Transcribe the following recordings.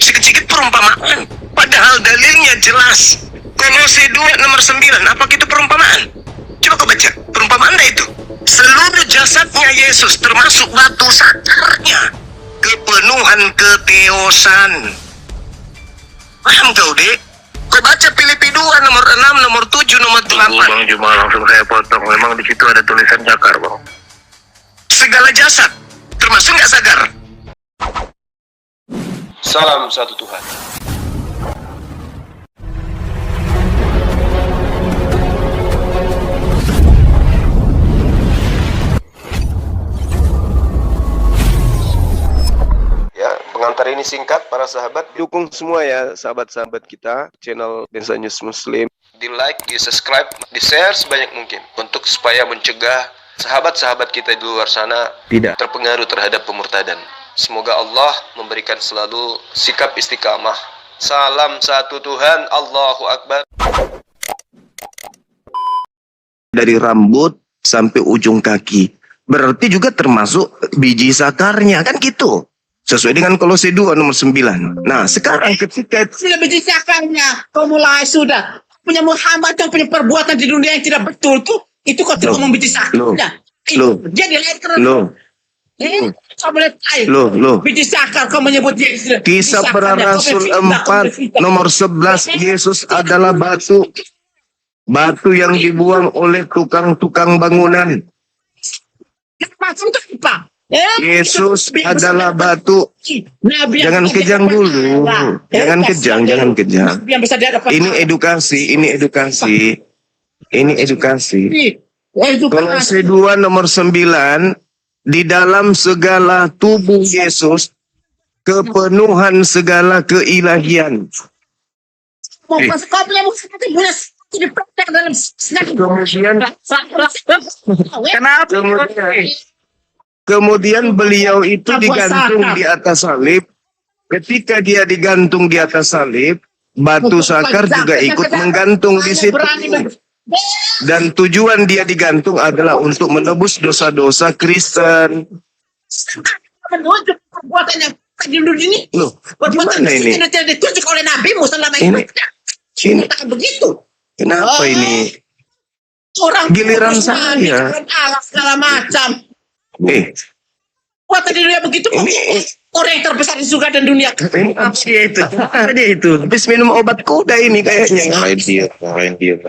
Sedikit perumpamaan. Padahal dalilnya jelas. Kolose 2 nomor 9. Apa itu perumpamaan? Coba kau baca. Perumpamaan itu. Seluruh jasadnya Yesus termasuk batu sakarnya. Kepenuhan keteosan. Paham kau, Dek? Kau baca Filipi 2 nomor 6, nomor 7, nomor 8. Bang Juma, langsung saya potong. Memang di situ ada tulisan cakar, Bang. Segala jasad, termasuk nggak sagar. Salam satu Tuhan. Ya, pengantar ini singkat para sahabat. Dukung semua ya sahabat-sahabat kita channel Densa News Muslim. Di like, di subscribe, di share sebanyak mungkin untuk supaya mencegah sahabat-sahabat kita di luar sana Tidak. terpengaruh terhadap pemurtadan. Semoga Allah memberikan selalu sikap istiqamah. Salam satu Tuhan, Allahu Akbar. Dari rambut sampai ujung kaki. Berarti juga termasuk biji sakarnya, kan gitu. Sesuai dengan Kolose 2 nomor 9. Nah, sekarang ketika Sudah biji sakarnya, kau mulai sudah punya Muhammad yang punya perbuatan di dunia yang tidak betul tuh, itu kau tidak ngomong biji sakarnya. Dia dilahirkan. Coba lihat, biji sakar kau menyebut dia. Kisah Para Rasul 4 nomor 11, Yesus adalah batu. Batu yang dibuang oleh tukang-tukang bangunan. Maksud itu apa? Yesus adalah batu. Jangan kejang dulu. Jangan kejang. Ini edukasi. Kolose 2 nomor 9, di dalam segala tubuh Yesus kepenuhan segala keilahian. Kemudian beliau itu digantung di atas salib. Ketika dia digantung di atas salib, batu sakar juga ikut menggantung di situ. Dan tujuan dia digantung adalah untuk menebus dosa-dosa Kristen. Menunjuk perbuatan yang di dunia ini. Loh, Perbuatan gimana ini? yang tidak ditunjuk oleh Nabi selama Ini katakan begitu. kenapa ini? Orang Giliran terus saya. mengatakan Allah segala macam. Perbuatan di dunia begitu. Orang yang terbesar di surga dan dunia. Ini apa sih itu? Apa dia itu? Habis minum obat kuda ini kayaknya. Lain dia.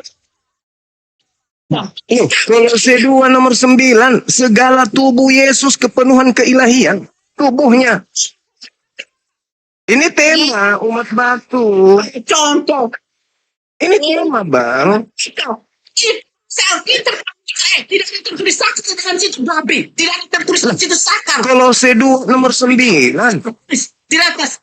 Kolose 2 nomor 9, segala tubuh Yesus kepenuhan keilahian. Tubuhnya. Ini tema umat batu. Contoh. Ini tema, Bang. Kita tidak tertulis sakar dalam situ babi. Tidak tertulis dalam situ sakar. Kolose 2 nomor 9. Tidak atas.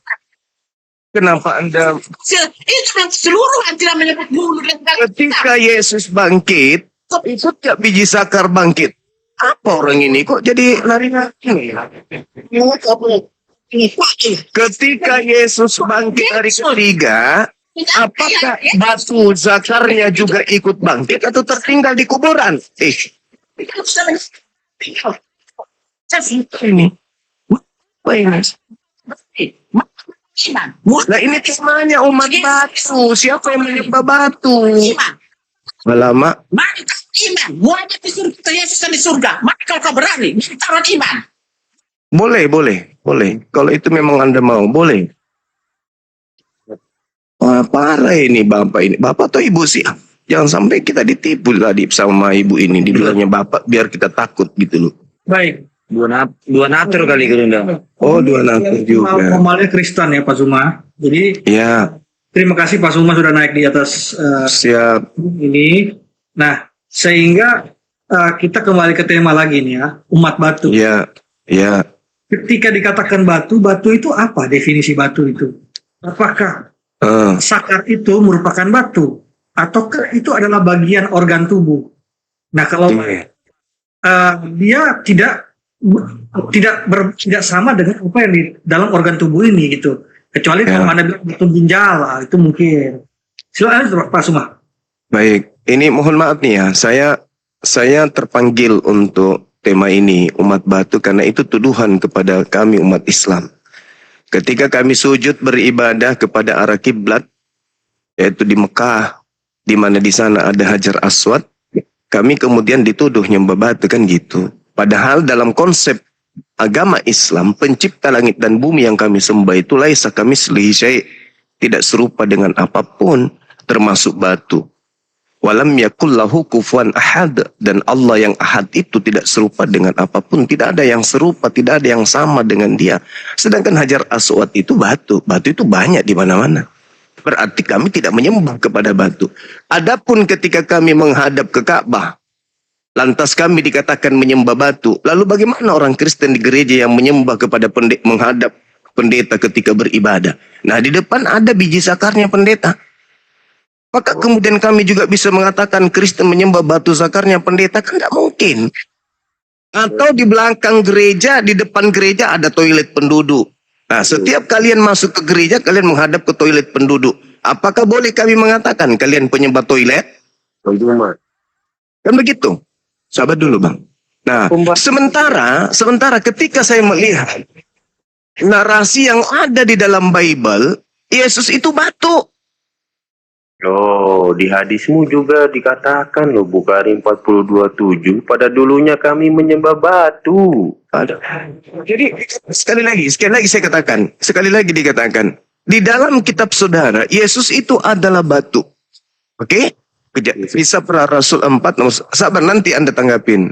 Kenapa Anda Itu yang seluruh tidak menyebut mulut dan ketika Yesus bangkit, itu tiap biji sakar bangkit. Apa orang ini kok jadi lari-lari? Ketika Yesus bangkit hari ketiga, apakah batu zakarnya juga ikut bangkit atau tertinggal di kuburan? Ini. Apa ini? Nah ini temanya umat batu. Siapa yang menyembah batu? Lama. Iman. Muhammad di surga, Yesus di surga. Maka kalau kau berani, taruh iman. Boleh. Kalau itu memang Anda mau, boleh. Wah, parah ini Bapak ini. Bapak atau Ibu sih? Jangan sampai kita ditipu tadi sama Ibu ini. Dibilangnya Bapak biar kita takut gitu loh. Baik, dua natur kali kerunda. Oh, dua natur juga. Normalnya Kristen ya Pak Suma. Jadi Ya, terima kasih Pak Suma sudah naik di atas siap. ini. Nah, sehingga kita kembali ke tema lagi nih ya, umat batu. Ya. Ketika dikatakan batu, batu itu apa definisi batu itu? Apakah sakar itu merupakan batu? Ataukah itu adalah bagian organ tubuh? Nah, kalau dia tidak sama dengan apa yang di dalam organ tubuh ini gitu. Kecuali kalau Anda bilang batu ginjal, itu mungkin. Silakan Pak Suma. Baik, ini mohon maaf nih ya. Saya terpanggil untuk tema ini umat batu karena itu tuduhan kepada kami umat Islam. Ketika kami sujud beribadah kepada arah kiblat, yaitu di Mekah, di mana di sana ada Hajar Aswad, kami kemudian dituduh nyembah batu kan gitu. Padahal dalam konsep agama Islam, pencipta langit dan bumi yang kami sembah itu laisa kamitslihi syai', tidak serupa dengan apapun, termasuk batu. Walam yakul lahu kufuwan ahad, dan Allah yang ahad itu tidak serupa dengan apapun, tidak ada yang serupa, tidak ada yang sama dengan dia. Sedangkan Hajar Aswad itu batu, batu itu banyak di mana-mana. Berarti kami tidak menyembah kepada batu. Adapun ketika kami menghadap ke Ka'bah, lantas kami dikatakan menyembah batu. Lalu bagaimana orang Kristen di gereja yang menyembah kepada menghadap pendeta ketika beribadah? Nah, di depan ada biji sakarnya pendeta. Maka kemudian kami juga bisa mengatakan Kristen menyembah batu sakarnya pendeta, kan tidak mungkin. Atau di belakang gereja, di depan gereja ada toilet penduduk. Nah, setiap kalian masuk ke gereja, kalian menghadap ke toilet penduduk. Apakah boleh kami mengatakan kalian penyembah toilet? Kan begitu. Sabar dulu, Bang. Nah, sementara ketika saya melihat narasi yang ada di dalam Bible, Yesus itu batu. Oh, di hadismu juga dikatakan loh, Bukhari 42:7, pada dulunya kami menyembah batu. Ada. Jadi sekali lagi saya katakan, sekali lagi dikatakan, di dalam kitab saudara, Yesus itu adalah batu. Oke? Kisah Para Rasul 4 nomor, sabar nanti Anda tanggapin.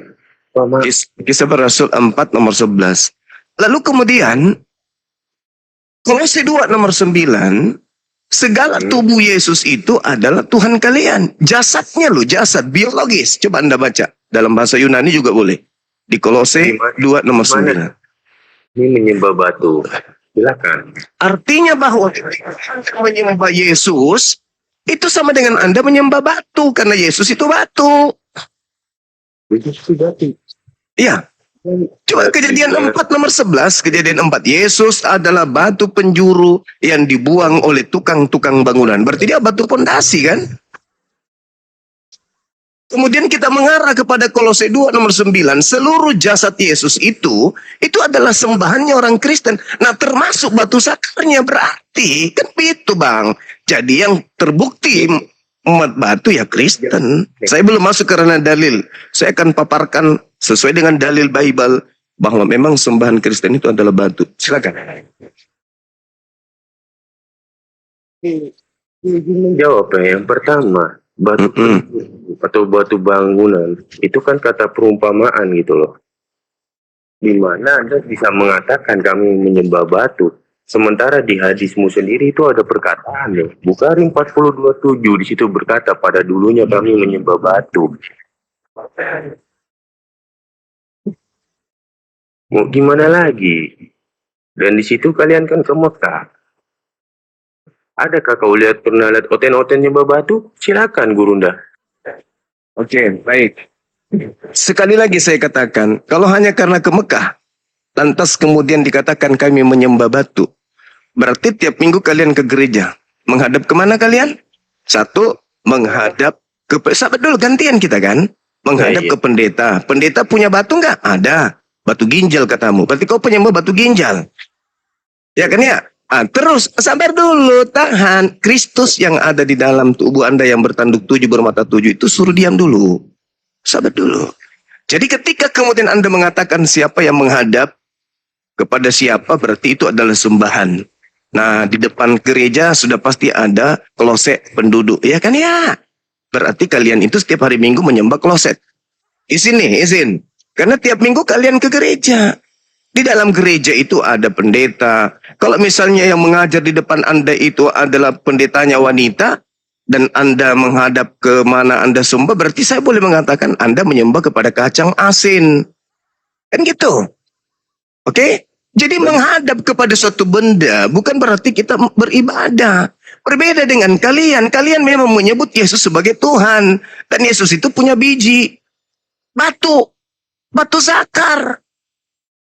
Kisah Para Rasul 4 nomor 11. Lalu kemudian Kolose 2 nomor 9, segala tubuh Yesus itu adalah Tuhan kalian. Jasadnya loh, jasad biologis. Coba Anda baca. Dalam bahasa Yunani juga boleh. Di Kolose 2 nomor 9. Ini menyembah batu. Silakan. Artinya bahwa Anda menyembah Yesus, itu sama dengan Anda menyembah batu. Karena Yesus itu batu. Yesus itu batu. Iya. Coba Kejadian 4 nomor 11, Kejadian 4. Yesus adalah batu penjuru yang dibuang oleh tukang-tukang bangunan. Berarti dia batu pondasi kan? Kemudian kita mengarah kepada Kolose 2 nomor 9. Seluruh jasad Yesus itu adalah sembahannya orang Kristen. Nah, termasuk batu sakarnya, berarti kan begitu, Bang. Jadi yang terbukti umat batu ya Kristen. Saya belum masuk karena dalil. Saya akan paparkan sesuai dengan dalil Bible bahwa memang sembahan Kristen itu adalah batu. Silakan. Jawab yang pertama, batu atau batu bangunan itu kan kata perumpamaan gitu loh. Di mana Anda bisa mengatakan kami menyembah batu, sementara di hadismu sendiri itu ada perkataan loh. Bukhari 42:7 di situ berkata pada dulunya kami menyembah batu. Mau gimana lagi? Dan di situ kalian kan ke Mekah. Adakah kau pernah lihat oten-oten nyembah batu? Silakan Gurunda. Oke, baik. Sekali lagi saya katakan, kalau hanya karena ke Mekah, lantas kemudian dikatakan kami menyembah batu, berarti tiap minggu kalian ke gereja. Menghadap kemana kalian? Satu, menghadap ke... Sahabat dulu, gantian kita kan? Menghadap ke pendeta. Pendeta punya batu nggak? Ada. Batu ginjal katamu. Berarti kau penyembah batu ginjal. Ya kan ya? Terus, sabar dulu, tahan. Kristus yang ada di dalam tubuh Anda yang bertanduk 7, bermata 7 itu suruh diam dulu. Sabar dulu. Jadi ketika kemudian Anda mengatakan siapa yang menghadap kepada siapa, berarti itu adalah sembahan. Nah, di depan gereja sudah pasti ada kloset penduduk. Ya kan ya? Berarti kalian itu setiap hari Minggu menyembah kloset. Izin. Karena tiap minggu kalian ke gereja. Di dalam gereja itu ada pendeta. Kalau misalnya yang mengajar di depan Anda itu adalah pendetanya wanita, dan Anda menghadap ke mana Anda sembah, berarti saya boleh mengatakan Anda menyembah kepada kacang asin. Kan gitu. Oke? Jadi menghadap kepada suatu benda bukan berarti kita beribadah. Berbeda dengan kalian. Kalian memang menyebut Yesus sebagai Tuhan. Dan Yesus itu punya biji. Batu zakar.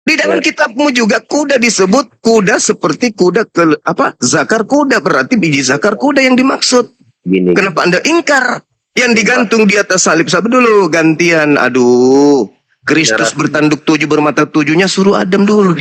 Di dalam kitabmu juga kuda disebut kuda seperti kuda zakar kuda, berarti biji zakar kuda yang dimaksud. Gini. Kenapa Anda ingkar? Yang digantung di atas salib. Sabar dulu, gantian. Aduh, Kristus bertanduk 7, bermata 7-nya suruh Adam dulu.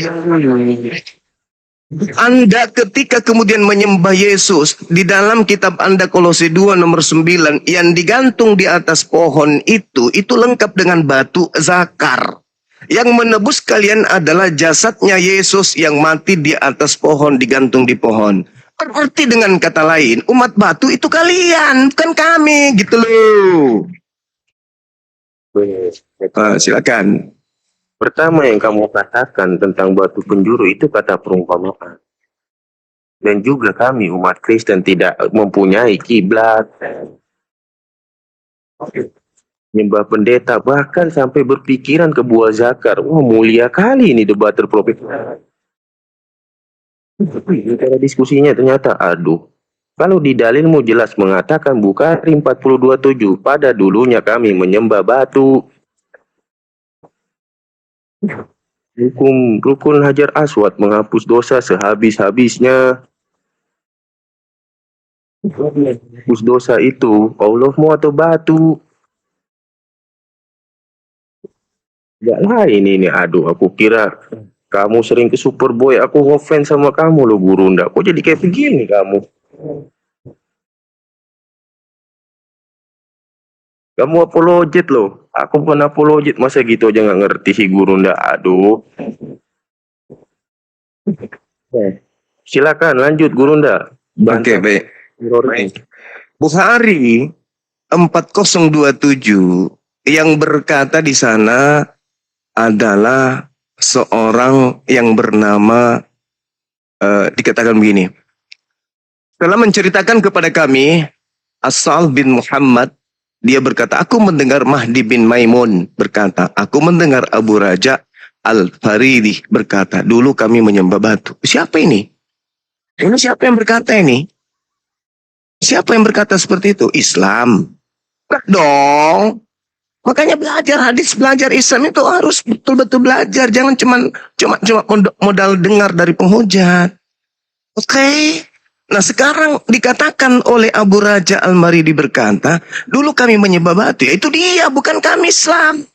Anda ketika kemudian menyembah Yesus, di dalam kitab Anda Kolose 2 nomor 9, yang digantung di atas pohon itu lengkap dengan batu zakar. Yang menebus kalian adalah jasadnya Yesus yang mati di atas pohon, digantung di pohon. Berarti dengan kata lain, umat batu itu kalian, bukan kami, gitu loh. Silakan. Pertama yang kamu katakan tentang batu penjuru itu kata perumpamaan. Dan juga kami umat Kristen tidak mempunyai kiblat. Nyembah pendeta, bahkan sampai berpikiran ke buah zakar. Wah, mulia kali ini debater profet. Cara diskusinya ternyata, aduh. Kalau di dalilmu jelas mengatakan Bukhari 42:7, pada dulunya kami menyembah batu. Rukun Hajar Aswad menghapus dosa sehabis-habisnya. Hapus dosa itu Allahmu atau batu? Gak lain ini. Aduh, aku kira kamu sering ke Superboy, aku ngefans sama kamu loh Gurunda. Kok jadi kayak begini kamu? Kamu apologet loh. Aku bukan apologet, masa gitu aja nggak ngerti si Gurunda. Aduh. Silakan lanjut Gurunda. Oke, baik. Bukhari 4027 yang berkata di sana adalah seorang yang bernama dikatakan begini. Setelah menceritakan kepada kami Asal bin Muhammad, dia berkata, aku mendengar Mahdi bin Maimun berkata, aku mendengar Abu Raja Al-Faridi berkata, dulu kami menyembah batu. Siapa ini? Ini siapa yang berkata ini? Siapa yang berkata seperti itu? Islam. Enggak dong. Makanya belajar hadis, belajar Islam itu harus betul-betul belajar. Jangan cuma modal dengar dari penghujat. Oke. Nah sekarang dikatakan oleh Abu Raja Al-Maridi berkata, dulu kami menyembah batu. Ya itu dia, bukan kami Islam.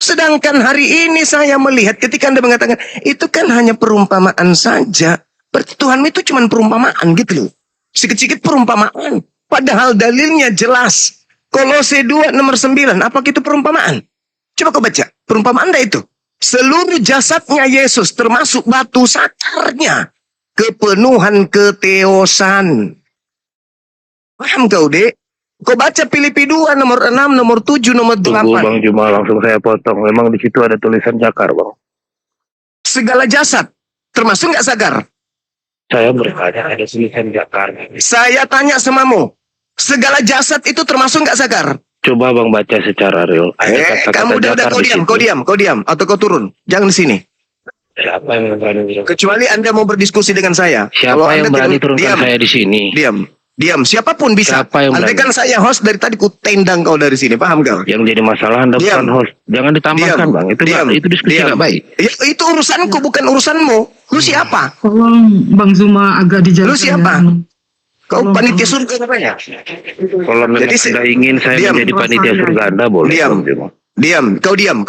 Sedangkan hari ini saya melihat ketika Anda mengatakan, itu kan hanya perumpamaan saja. Berarti Tuhanmu itu cuma perumpamaan gitu loh. Sedikit-sedikit perumpamaan. Padahal dalilnya jelas. Kolose 2 nomor 9. Apa itu perumpamaan? Coba kau baca. Perumpamaan Anda itu. Seluruh jasadnya Yesus termasuk batu sakarnya. Kepenuhan keteosan. Paham kau, Dek? Kau baca Filipi 2 nomor 6, nomor 7, nomor 8. Tunggu Bang Juma, langsung saya potong. Memang di situ ada tulisan zakar, Bang. Segala jasad. Termasuk nggak zakar? Saya bertanya ada tulisan zakar. Saya tanya samamu. Segala jasad itu termasuk nggak zakar? Coba Bang baca secara real. Kamu udah kau diam atau kau turun. Jangan di sini. Siapa yang berani? Kecuali Anda mau berdiskusi dengan saya. Siapa kalau yang Anda berani turunkan saya di sini? Diam. Siapapun bisa. Siapa yang Andai kan saya host dari tadi ku tendang kau dari sini. Paham kau? Yang jadi masalah Anda bukan host. Jangan ditambahkan Bang. Itu diskusi nggak baik. Ya, itu urusanku bukan urusanmu. Lu siapa? Tolong Bang Zuma agak dijelaskan. Lu siapa? Kau panitia surga namanya? Kalau memang Anda ingin saya menjadi panitia surga Anda boleh. Diam. Kau diam.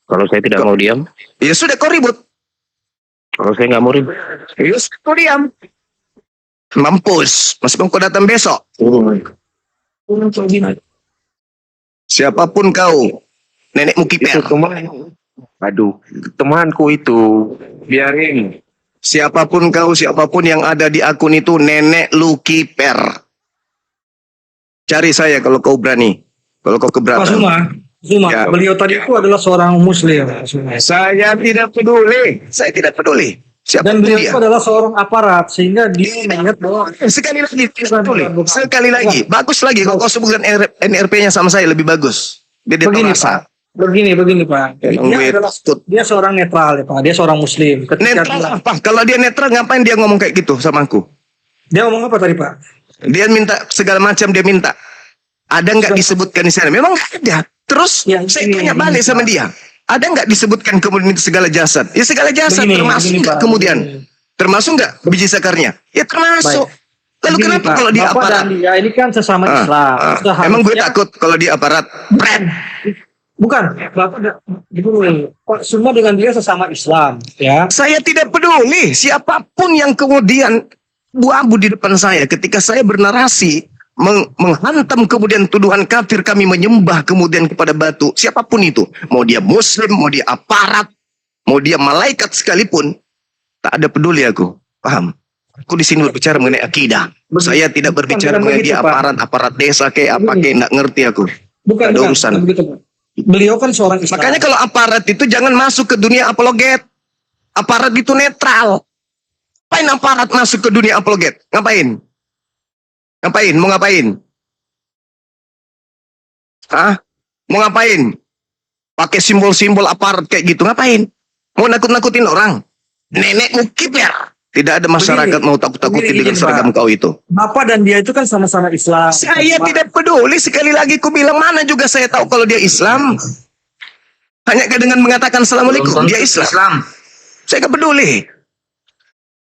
Kalau saya tidak mau diam? Ya sudah kau ribut. Kalau saya nggak mau ribut? Ya sudah kau diam. Mampus. Meskipun kau datang besok. Siapapun kau. Nenekmu kiper. Aduh, temanku itu. Biarin. Siapapun kau, siapapun yang ada di akun itu, nenek lu kiper. Cari saya kalau kau berani. Kalau kau keberatan. Pak Zuma, Ya. beliau tadi itu adalah seorang muslim. Saya tidak peduli. Siapapun Dan beliau dia. itu adalah seorang aparat, sehingga dia melihat bahwa Sekali lagi, tidak peduli. Sekali lagi. Bagus lagi kalau kau sebutkan NRP-nya sama saya, lebih bagus. Biar dia tahu begini rasa. Pak. Begini Pak. Dia seorang netral ya Pak. Dia seorang muslim. Netral apa? Kalau dia netral, ngapain dia ngomong kayak gitu sama aku? Dia ngomong apa tadi Pak? Dia minta segala macam, dia minta. Ada nggak disebutkan di sana? Memang nggak ada. Terus Ya, saya ini, tanya balik sama dia. Ada nggak disebutkan kemudian itu segala jasad? Ya segala jasad termasuk nggak Pak. kemudian? Termasuk nggak biji sakarnya? Ya termasuk. Lalu Begini, kenapa Pak. kalau dia Bapak aparat? dan dia ini kan sesama Islam. Emang gue takut kalau dia aparat? Pret. Bukan, Bapak begini, Pak Suma dengan dia sesama Islam, ya. Saya tidak peduli siapapun yang kemudian abu di depan saya ketika saya bernarasi menghantam kemudian tuduhan kafir kami menyembah kemudian kepada batu. Siapapun itu, mau dia muslim, mau dia aparat, mau dia malaikat sekalipun, tak ada peduli aku. Paham? Aku di sini berbicara mengenai akidah. Saya tidak berbicara mengenai dia aparat desa kayak apa kayak, nggak ngerti aku. Bukan, ada urusan. begitu, Pak. Beliau kan seorang Islam. Makanya kalau aparat itu jangan masuk ke dunia apologet. Aparat itu netral. Ngapain aparat masuk ke dunia apologet? Ngapain? Ngapain? Mau ngapain? Hah? Mau ngapain? Pakai simbol-simbol aparat kayak gitu. Ngapain? Mau nakut-nakutin orang? Nenek kiper. Tidak ada masyarakat mau takut-takutin dengan seragam kau itu. Bapak dan dia itu kan sama-sama Islam. Saya tidak peduli. Sekali lagi ku bilang, mana juga saya tahu kalau dia Islam. Hanya dengan mengatakan Assalamualaikum, dia Islam. Saya nggak peduli.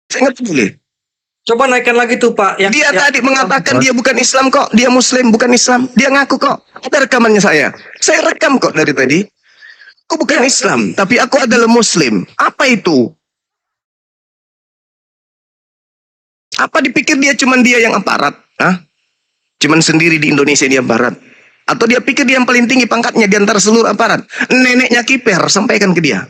Saya nggak peduli. Coba naikkan lagi tuh Pak. Dia tadi mengatakan dia bukan Islam kok. Dia Muslim, bukan Islam. Dia ngaku kok. Ada rekamannya saya. Saya rekam kok dari tadi. Aku bukan Islam, tapi aku adalah Muslim. Apa itu? Apa dipikir dia cuman dia yang aparat? Hah? Cuman sendiri di Indonesia dia aparat? Atau dia pikir dia yang paling tinggi pangkatnya di antara seluruh aparat? Neneknya kiper, sampaikan ke dia.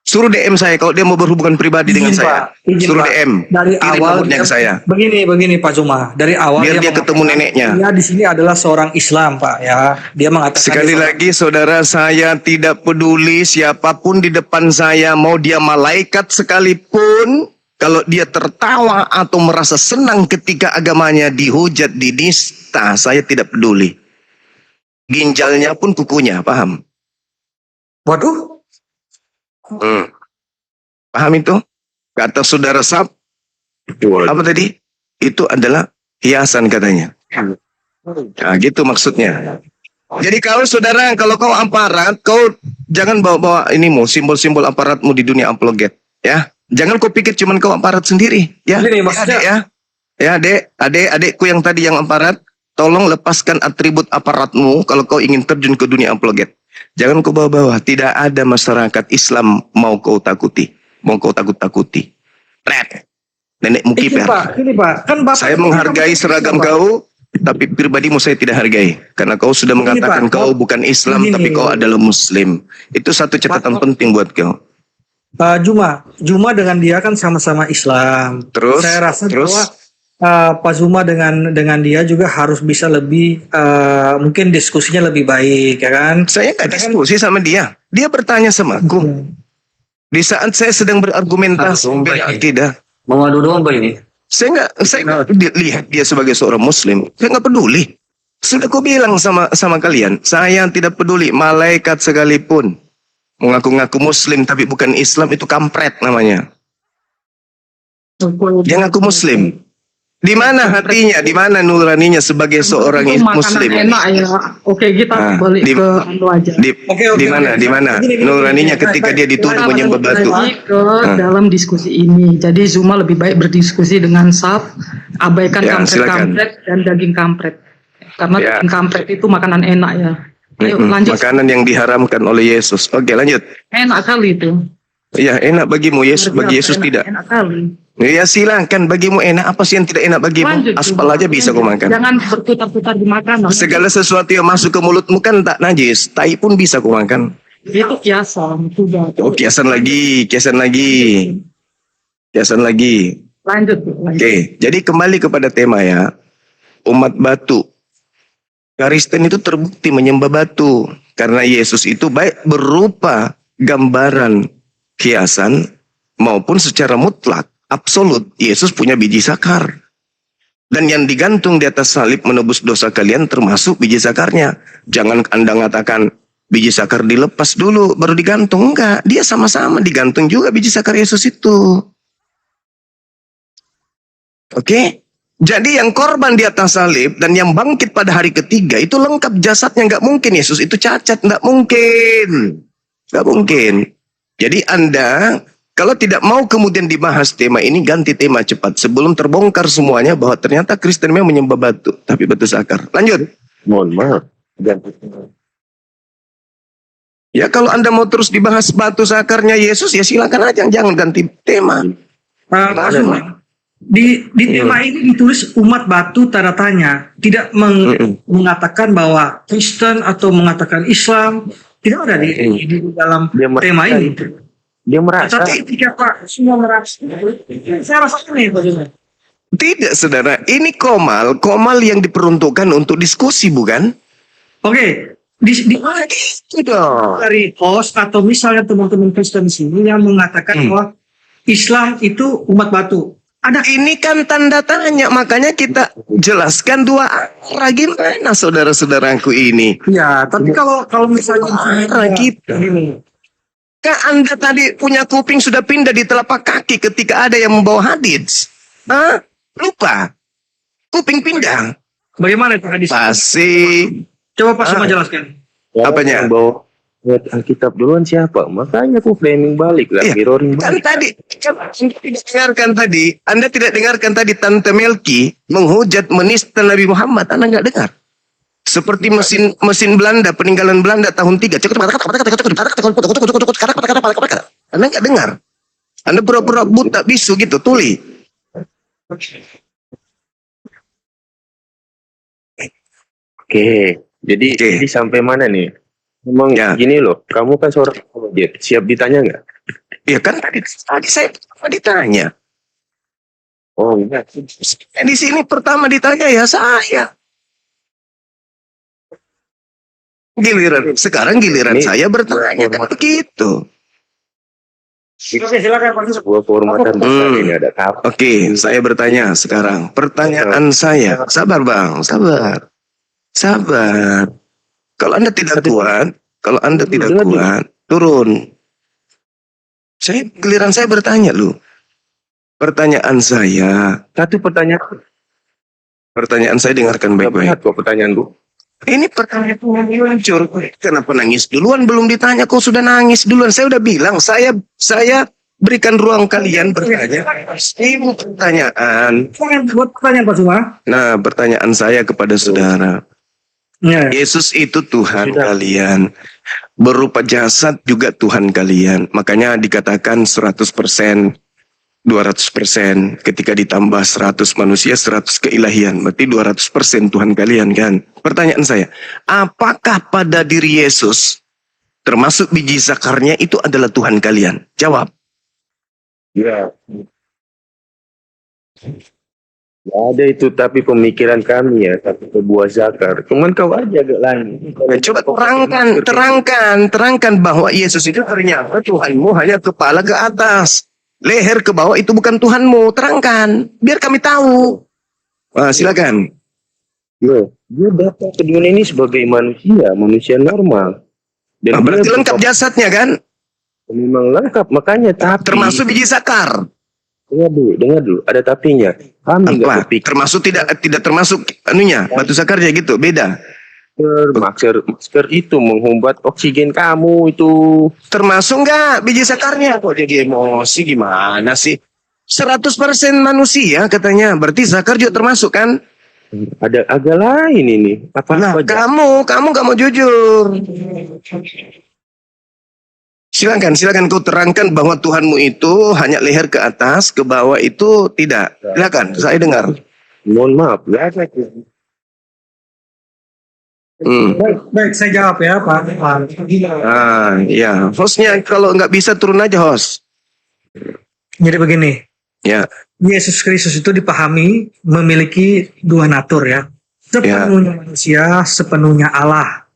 Suruh DM saya kalau dia mau berhubungan pribadi dengan saya. Suruh DM. Dari awal ke saya. Begini Pak Zuma. Dari awal biar dia ketemu neneknya. Dia di sini adalah seorang Islam Pak ya. Dia mengatakan sekali lagi saudara, saya tidak peduli siapapun di depan saya, mau dia malaikat sekalipun, kalau dia tertawa atau merasa senang ketika agamanya dihujat, dinista, saya tidak peduli. Ginjalnya pun kukunya, paham? Waduh. Paham itu? Kata saudara Sab, apa tadi? Itu adalah hiasan katanya. Nah, gitu maksudnya. Jadi kalau saudara, kalau kau aparat, kau jangan bawa-bawa inimu, simbol-simbol aparatmu di dunia apologet, ya. Jangan kau pikir cuman kau aparat sendiri, ya. Ini maksudnya, ya. Ya, adekku yang tadi yang aparat, tolong lepaskan atribut aparatmu kalau kau ingin terjun ke dunia apologet. Jangan kau bawa-bawa. Tidak ada masyarakat Islam mau kau takuti, mau kau takut-takuti. Nenekmu kiper. Ini Pak, kan Bapak saya menghargai seragam kau, tapi pribadimu saya tidak hargai. Karena kau sudah mengatakan Pak, kau bukan Islam, tapi kau adalah Muslim. Itu satu catatan penting buat kau. Juma dengan dia kan sama-sama Islam. Terus, saya rasa bahwa Pak Zuma dengan dia juga harus bisa lebih mungkin diskusinya lebih baik, ya kan? Saya nggak diskusi sama dia. Dia bertanya sama aku. Di saat saya sedang berargumentasi, tidak. Mengadu domba ini. Saya nggak lihat dia sebagai seorang Muslim. Saya nggak peduli. Sudah aku bilang sama kalian, saya tidak peduli malaikat sekalipun mengaku-ngaku Muslim tapi bukan Islam, itu kampret namanya. Dia ngaku Muslim. Di mana hatinya, di mana nuraninya sebagai seorang Muslim? Enak ya. Oke, kita balik ke anu aja. Di mana nuraninya ketika dia dituduh menyembah batu? Dalam diskusi ini. Jadi Zuma lebih baik berdiskusi dengan Saf, abaikan kampret-kampret dan daging kampret. Karena daging kampret itu makanan enak ya. Ayo, lanjut. Makanan yang diharamkan oleh Yesus. Oke, lanjut. Enak kali itu. Ya, enak bagimu Yesus, bagi Yesus tidak. Enak kali. Ya silakan, bagimu enak, apa sih yang tidak enak bagimu? Lanjut, aspal aja bisa kau makan. Jangan berputar-putar di makanan. Segala sesuatu yang masuk ke mulutmu kan tak najis, tai pun bisa kau makan. Itu kiasan, sudah. Oh, kiasan lagi. Lanjut. Oke, jadi kembali kepada tema ya. Umat batu. Kristen itu terbukti menyembah batu karena Yesus itu baik berupa gambaran hiasan maupun secara mutlak absolut. Yesus punya biji sakar. Dan yang digantung di atas salib menebus dosa kalian termasuk biji sakarnya. Jangan Anda mengatakan biji sakar dilepas dulu baru digantung. Enggak, dia sama-sama digantung juga biji sakar Yesus itu. Oke? Jadi yang korban di atas salib dan yang bangkit pada hari ketiga itu lengkap jasadnya. Enggak mungkin Yesus itu cacat, enggak mungkin. Enggak mungkin. Jadi Anda kalau tidak mau kemudian dibahas tema ini, ganti tema cepat. Sebelum terbongkar semuanya bahwa ternyata Kristen memang menyembah batu. Tapi batu sakar. Lanjut. Mohon maaf. Ganti tema. Ya kalau Anda mau terus dibahas batu sakarnya Yesus, ya silakan aja, jangan ganti tema. Pak Zuma, di tema ini ditulis umat batu tanda tanya, tidak mengatakan bahwa Kristen atau mengatakan Islam, tidak ada di dalam tema ini. Dia merasa. Tapi ketika Pak semua merasa, saya rasa ini Pak Zuma. Tidak, saudara. Ini komal yang diperuntukkan untuk diskusi, bukan? Oke, Itu dong. dari host atau misalnya teman-teman Kristen di sini yang mengatakan bahwa Islam itu umat batu. Ada Ini kan tanda tanya, makanya kita jelaskan dua arah gimana saudara-saudaraku ini. ya, tapi kalau misalnya Kita. Kan Anda tadi punya kuping sudah pindah di telapak kaki ketika ada yang membawa hadits. Hah? Lupa. Kuping pindah. bagaimana itu hadis? Pasti. Coba Pak Suma jelaskan. Apanya? Yang bawa Alkitab duluan siapa? Makanya aku framing balik lah, Iya, mirroring Kan balik. tadi, Anda tidak dengarkan tadi Tante Melki menghujat menista Nabi Muhammad. Anda nggak dengar? Seperti mesin Belanda, peninggalan Belanda tahun 3. Anda nggak dengar? Anda pura-pura buta bisu gitu, tuli. Oke, jadi sampai mana nih? Memang gini loh, kamu kan seorang apologet, siap ditanya nggak? Ya kan tadi saya ditanya. Oh enggak. Di sini pertama ditanya ya saya. Sekarang giliran saya bertanya kan begitu. Oke, silakan Pak Suma. Sebuah kehormatan besar ini ada kapan? Oke, saya bertanya sekarang. Pertanyaan saya, sabar bang, sabar. Kalau Anda tidak kuat, turun. Giliran saya bertanya lu. Pertanyaan saya, pertanyaan saya dengarkan baik-baik. Kok pertanyaanku? Ini pertanyaan yang hancur. Kenapa nangis duluan? Belum ditanya kok sudah nangis duluan. Saya udah bilang, saya berikan ruang kalian bertanya. Ini pertanyaan. Buat pertanyaan Pak Suma. Nah, pertanyaan saya kepada saudara. Ya. Yesus itu Tuhan kalian. Berupa jasad juga Tuhan kalian. Makanya dikatakan 100%, 200%. Ketika ditambah 100 manusia, 100 keilahian. Berarti 200% Tuhan kalian kan. Pertanyaan saya, apakah pada diri Yesus, termasuk biji zakarnya itu adalah Tuhan kalian? Jawab. Ya. Ya ada itu, tapi pemikiran kami ya, tapi ke buah zakar. Cuman kau aja agak lain. Coba terangkan bahwa Yesus itu ternyata Tuhanmu hanya kepala ke atas. Leher ke bawah itu bukan Tuhanmu. Terangkan, biar kami tahu. Silakan. Loh, dia datang ke dunia ini sebagai manusia normal. Dan Berarti dia lengkap jasadnya kan? memang lengkap, makanya tapi Termasuk biji zakar. dengar dulu, ada tapinya. Kami nggak berpikir Termasuk tidak termasuk anunya, batu zakarnya gitu, beda. masker itu menghumbat oksigen kamu itu. Termasuk nggak biji zakarnya? Kok jadi emosi gimana sih? 100% manusia katanya, berarti zakar juga termasuk kan? Ada agak lain ini. Nah, kamu nggak mau jujur. Silakan kau terangkan bahwa Tuhanmu itu hanya leher ke atas, ke bawah itu tidak. Silakan, saya dengar. Mohon maaf, nggak ada. Baik, saya jawab ya Pak. Ya, hostnya kalau nggak bisa turun aja host. Jadi begini, Ya, Yesus Kristus itu dipahami memiliki dua natur ya. Sepenuhnya manusia, sepenuhnya Allah.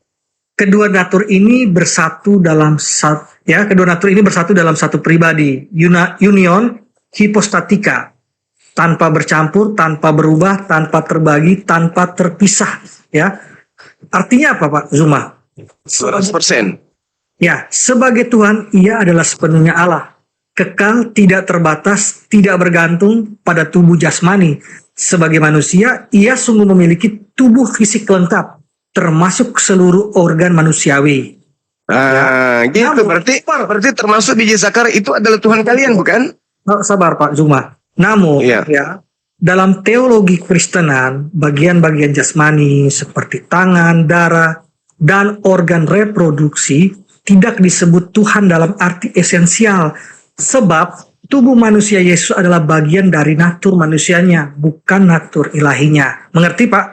Kedua natur ini bersatu dalam satu pribadi, union hipostatika, tanpa bercampur, tanpa berubah, tanpa terbagi, tanpa terpisah, ya. Artinya apa Pak Zuma? 100%. Ya, sebagai Tuhan ia adalah sepenuhnya Allah, kekal, tidak terbatas, tidak bergantung pada tubuh jasmani. Sebagai manusia, ia sungguh memiliki tubuh fisik lengkap, termasuk seluruh organ manusiawi. Gitu. Berarti termasuk biji zakar itu adalah Tuhan kalian, bukan? Sabar Pak Zuma. Namun, ya, dalam teologi Kristenan, bagian-bagian jasmani seperti tangan, darah, dan organ reproduksi tidak disebut Tuhan dalam arti esensial. Sebab tubuh manusia Yesus adalah bagian dari natur manusianya, bukan natur ilahinya. Mengerti, Pak?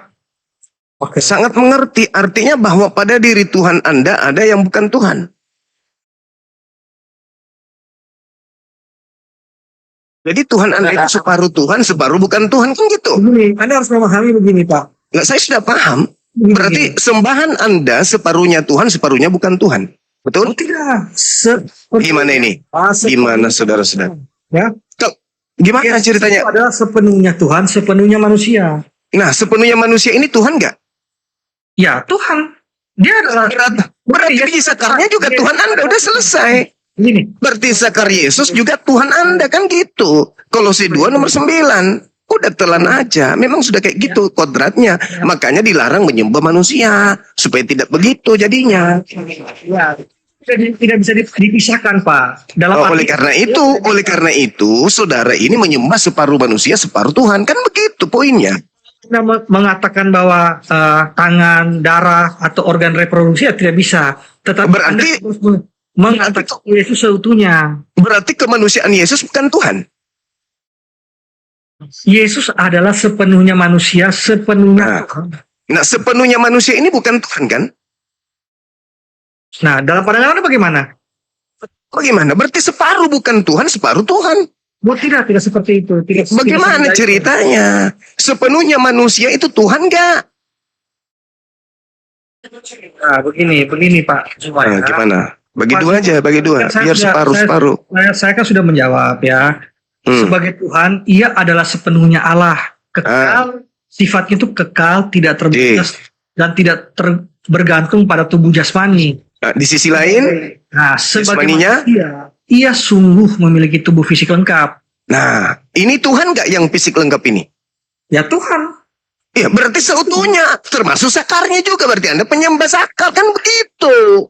Oke, sangat mengerti. Artinya bahwa pada diri Tuhan Anda ada yang bukan Tuhan. Jadi Tuhan Anda itu separuh Tuhan, separuh bukan Tuhan, kan gitu. Begini, Anda harus memahami begini, Pak. Nggak, saya sudah paham. Berarti sembahan Anda separuhnya Tuhan, separuhnya bukan Tuhan. Betul? Oh, tidak. Gimana ini? Gimana saudara-saudara? Ya. Gimana ceritanya? Itu adalah sepenuhnya Tuhan, sepenuhnya manusia. Nah, sepenuhnya manusia ini Tuhan nggak? Ya, Tuhan. Dia adalah Berarti biji sakarnya juga Tuhan Anda, udah selesai. Gini. Berarti sakar Yesus juga Tuhan Anda, kan gitu. Kolose 2 nomor 9. Udah telan aja. Memang sudah kayak gitu kodratnya. Makanya dilarang menyembah manusia. Supaya tidak begitu jadinya. Ya. Tidak bisa dipisahkan, Pak. Oleh karena itu, saudara ini menyembah separuh manusia, separuh Tuhan. Kan begitu poinnya. Kita mengatakan bahwa tangan, darah, atau organ reproduksi ya tidak bisa. Tetapi Berarti mengatakan Yesus seutuhnya. Berarti kemanusiaan Yesus bukan Tuhan. Yesus adalah sepenuhnya manusia, sepenuhnya Tuhan. Nah, sepenuhnya manusia ini bukan Tuhan, kan? Nah, dalam pandangan Anda bagaimana? Bagaimana? Berarti separuh bukan Tuhan, separuh Tuhan. Oh, tidak seperti itu. Bagaimana ceritanya? Sepenuhnya manusia itu Tuhan nggak? Nah, begini Pak. Gimana? Bagi dua aja, bagi dua. Biar separuh-separuh. Saya kan sudah menjawab ya. Sebagai Tuhan, ia adalah sepenuhnya Allah. Kekal, sifatnya itu kekal, tidak terbatas, dan tidak bergantung pada tubuh jasmani. Nah, di sisi lain, sebagai manusia, ia sungguh memiliki tubuh fisik lengkap. Nah, ini Tuhan nggak yang fisik lengkap ini? Ya Tuhan. Ya, berarti seutuhnya, termasuk sakarnya juga. Berarti Anda penyembah sakar, kan begitu.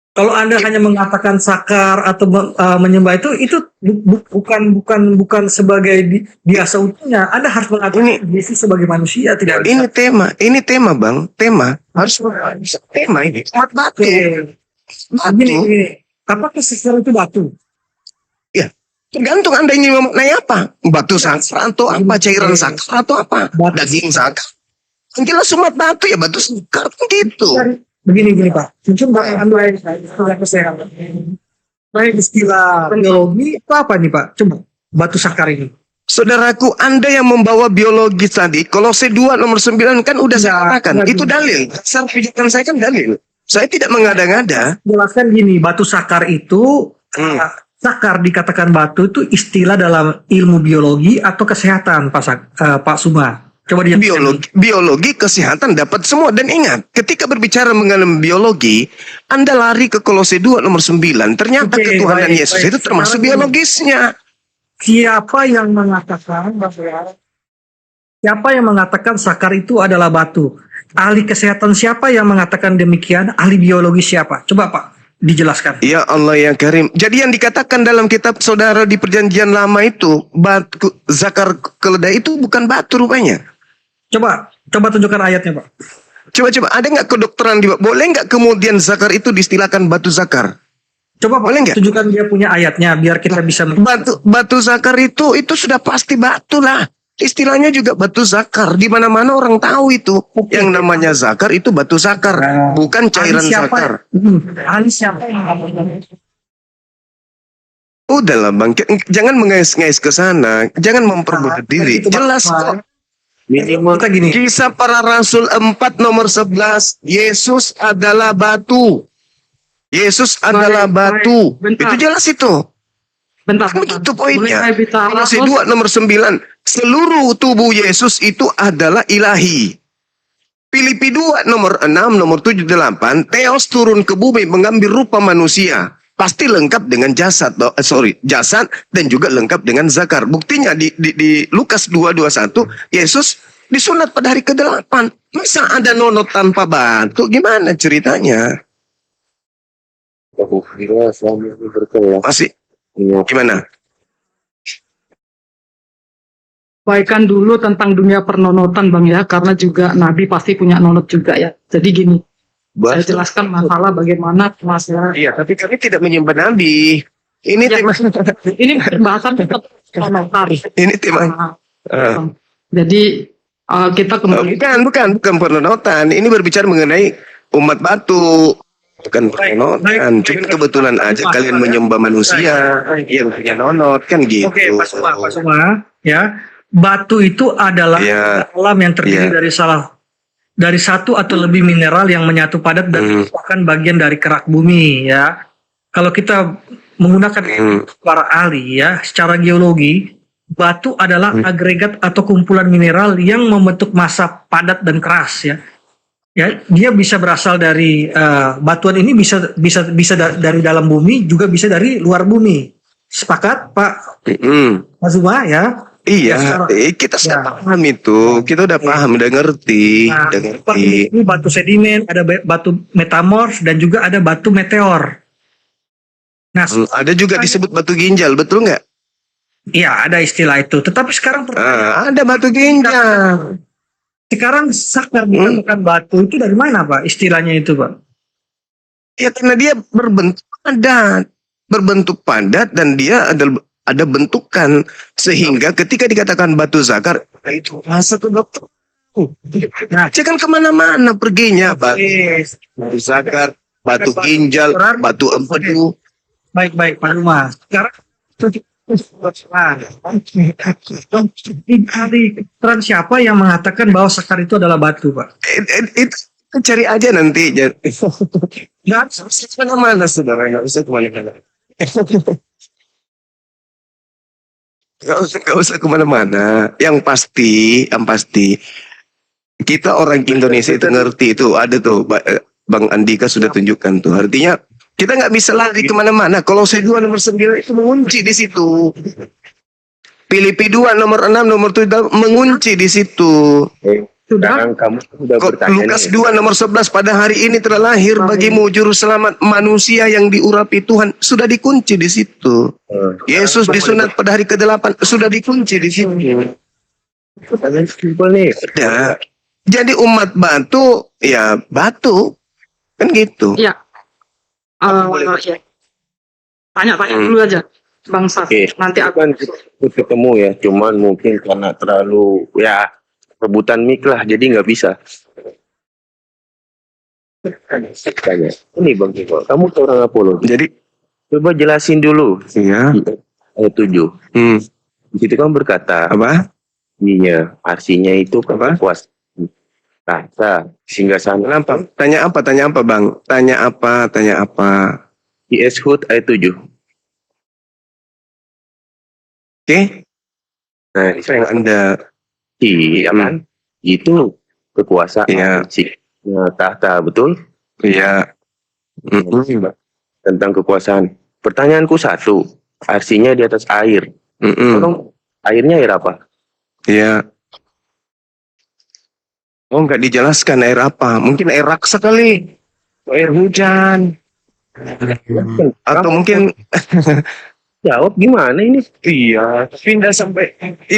Kalau Anda hanya mengatakan sakar atau menyembah itu bukan sebagai dia seutuhnya. Anda harus mengatakan Yesus sebagai manusia, tidak bisa. Ini tema Bang, harus tema ini. Umat batu. Begini. Apakah sakar itu batu? Ya, tergantung Anda ingin memaknai apa. Batu sakar atau apa, cairan sakar atau apa, daging sakar. Yang jelas umat batu ya batu sakar, gitu. Begini Pak, mungkin istilah kesehatan. Baik istilah biologi itu apa nih Pak? Coba batu sakar ini. Saudaraku, Anda yang membawa biologi tadi, Kolose 2 nomor 9 kan udah saya katakan, itu dalil. Dasar pijakan saya kan dalil. Saya tidak mengada-ngada. Jelaskan gini, batu sakar itu, sakar dikatakan batu itu istilah dalam ilmu biologi atau kesehatan Pak Suma. Coba dia biologi, kesehatan dapat semua. Dan ingat, ketika berbicara mengenai biologi, Anda lari ke Kolose 2 nomor 9. Ternyata ketuhanan Yesus itu termasuk biologisnya. Siapa yang mengatakan sakar itu adalah batu? Ahli kesehatan siapa yang mengatakan demikian? Ahli biologi siapa? Coba Pak, dijelaskan. Ya Allah ya Karim. Jadi yang dikatakan dalam kitab saudara di perjanjian lama itu, batu zakar keledai itu bukan batu rupanya. Coba tunjukkan ayatnya Pak. Coba ada nggak kedokteran boleh nggak kemudian zakar itu distilahkan batu zakar? Coba Pak, boleh nggak? Tunjukkan dia punya ayatnya biar kita bisa. Batu zakar itu sudah pasti batu lah. Istilahnya juga batu zakar. Di mana-mana orang tahu itu. Yang namanya zakar itu batu zakar, bukan cairan zakar. Ahli siapa? Udahlah Bang, jangan mengais-ngais ke sana, jangan memperbodoh diri. Jelas kok. Minimal kita gini. Kisah Para Rasul 4 nomor 11, Yesus adalah batu. Yesus adalah batu. Itu jelas itu. Bentar. Begitu poinnya. Kolose 2 nomor 9, seluruh tubuh Yesus itu adalah ilahi. Filipi 2 nomor 6 nomor 7 8, Theos turun ke bumi mengambil rupa manusia. Pasti lengkap dengan jasad dan juga lengkap dengan zakar. Buktinya di Lukas 2:21, Yesus disunat pada hari ke-8. Masa ada nonot tanpa batu? Gimana ceritanya? Masih gimana? Baikkan dulu tentang dunia pernonotan Bang ya, karena juga Nabi pasti punya nonot juga ya. Jadi gini, Saya jelaskan masalah bagaimana masalah. Iya, tapi kami tidak menyembah nabi. Ini Ya, tema. ini bahasan tetap komentar. Ini tema. Jadi kita kembali. Bukan penonton. Ini berbicara mengenai umat batu. Bukan penonton. Cuma kebetulan aja kalian menyembah manusia yang punya nonot kan gitu. Oke, Pak Suma, ya. Batu itu adalah alam yang terdiri dari satu atau lebih mineral yang menyatu padat dan merupakan bagian dari kerak bumi, ya. Kalau kita menggunakan para ahli, ya, secara geologi, batu adalah agregat atau kumpulan mineral yang membentuk massa padat dan keras, ya. Ya, dia bisa berasal dari batuan ini bisa dari dalam bumi, juga bisa dari luar bumi. Sepakat, Pak Azuma, ya? Iya, kita sudah paham itu. Kita udah paham, udah ngerti. Ini batu sedimen, ada batu metamorf, dan juga ada batu meteor. Nah, ada juga disebut batu ginjal, betul nggak? Iya, ada istilah itu. Tetapi sekarang ada batu ginjal. Sekarang sakar ditemukan batu itu dari mana, Pak? Istilahnya itu, Pak? Ya, karena dia berbentuk padat dan dia ada bentukan, sehingga ketika dikatakan batu zakar, itu rasa tuh dokter. Nah, kan kemana-mana perginya, batu zakar, batu ginjal, batu empedu. Baik, Pak Rumah. Sekarang keterangan siapa yang mengatakan bahwa sakar itu adalah batu, Pak? Itu cari aja nanti. Nggak bisa kemana-mana, saudara. Nggak bisa kemana-mana. Gak usah kemana-mana. Yang pasti kita orang Indonesia itu ngerti itu. Ada tuh Bang Andika sudah tunjukkan tuh. Artinya kita nggak bisa lari kemana-mana. Kalau saya 2 nomor 9 itu mengunci di situ. Filipi 2 nomor 6 nomor 7 mengunci di situ. Sekarang kamu sudah bertanya. Lukas 2 nomor 11, pada hari ini telah lahir bagimu juru selamat manusia yang diurapi Tuhan. Sudah dikunci di situ. Yesus disunat pada hari ke-8, sudah dikunci di situ. Pertanyaan simpel nih. Ada. Jadi umat batu, ya batu. Kan gitu. Ya. Tanya dulu aja, Bang Saf. Nanti aku kan ketemu ya. Cuman mungkin karena terlalu rebutan mic lah, jadi nggak bisa. Tanya. Ini Bang Kiko, kamu seorang apolog. Jadi Coba jelasin dulu. Iya. Ayat 7. Di situ kan berkata, Apa? Iya, artinya itu kuasa tahta sehingga sana. Kenapa? Tanya apa, Bang? Tanya apa? IS Hud ayat 7. Oke? Nah, Apa yang Anda... iya kan? Itu kekuasaan Iya. tahta, betul? Iya. Tentang kekuasaan. Pertanyaanku satu, arsinya di atas air. Tolong, airnya air apa? Iya. Oh, nggak dijelaskan air apa. Mungkin air raksa kali. Air hujan. Atau mungkin... Jawab gimana ini? Iya, tidak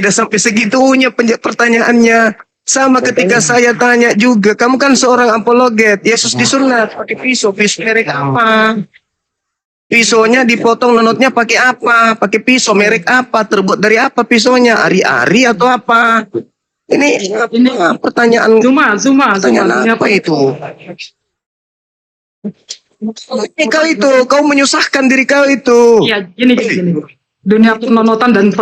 sampai segitunya pertanyaannya. Sama ketika saya tanya juga, kamu kan seorang apologet, Yesus disunat pakai pisau merek apa? Pisaunya dipotong nonotnya pakai apa? Pakai pisau merek apa? Terbuat dari apa pisaunya? Ari-ari atau apa? Ini pertanyaan. Pertanyaan apa itu? Kau itu, kau menyusahkan diri kau itu. Iya, gini. Dunia penonotan dan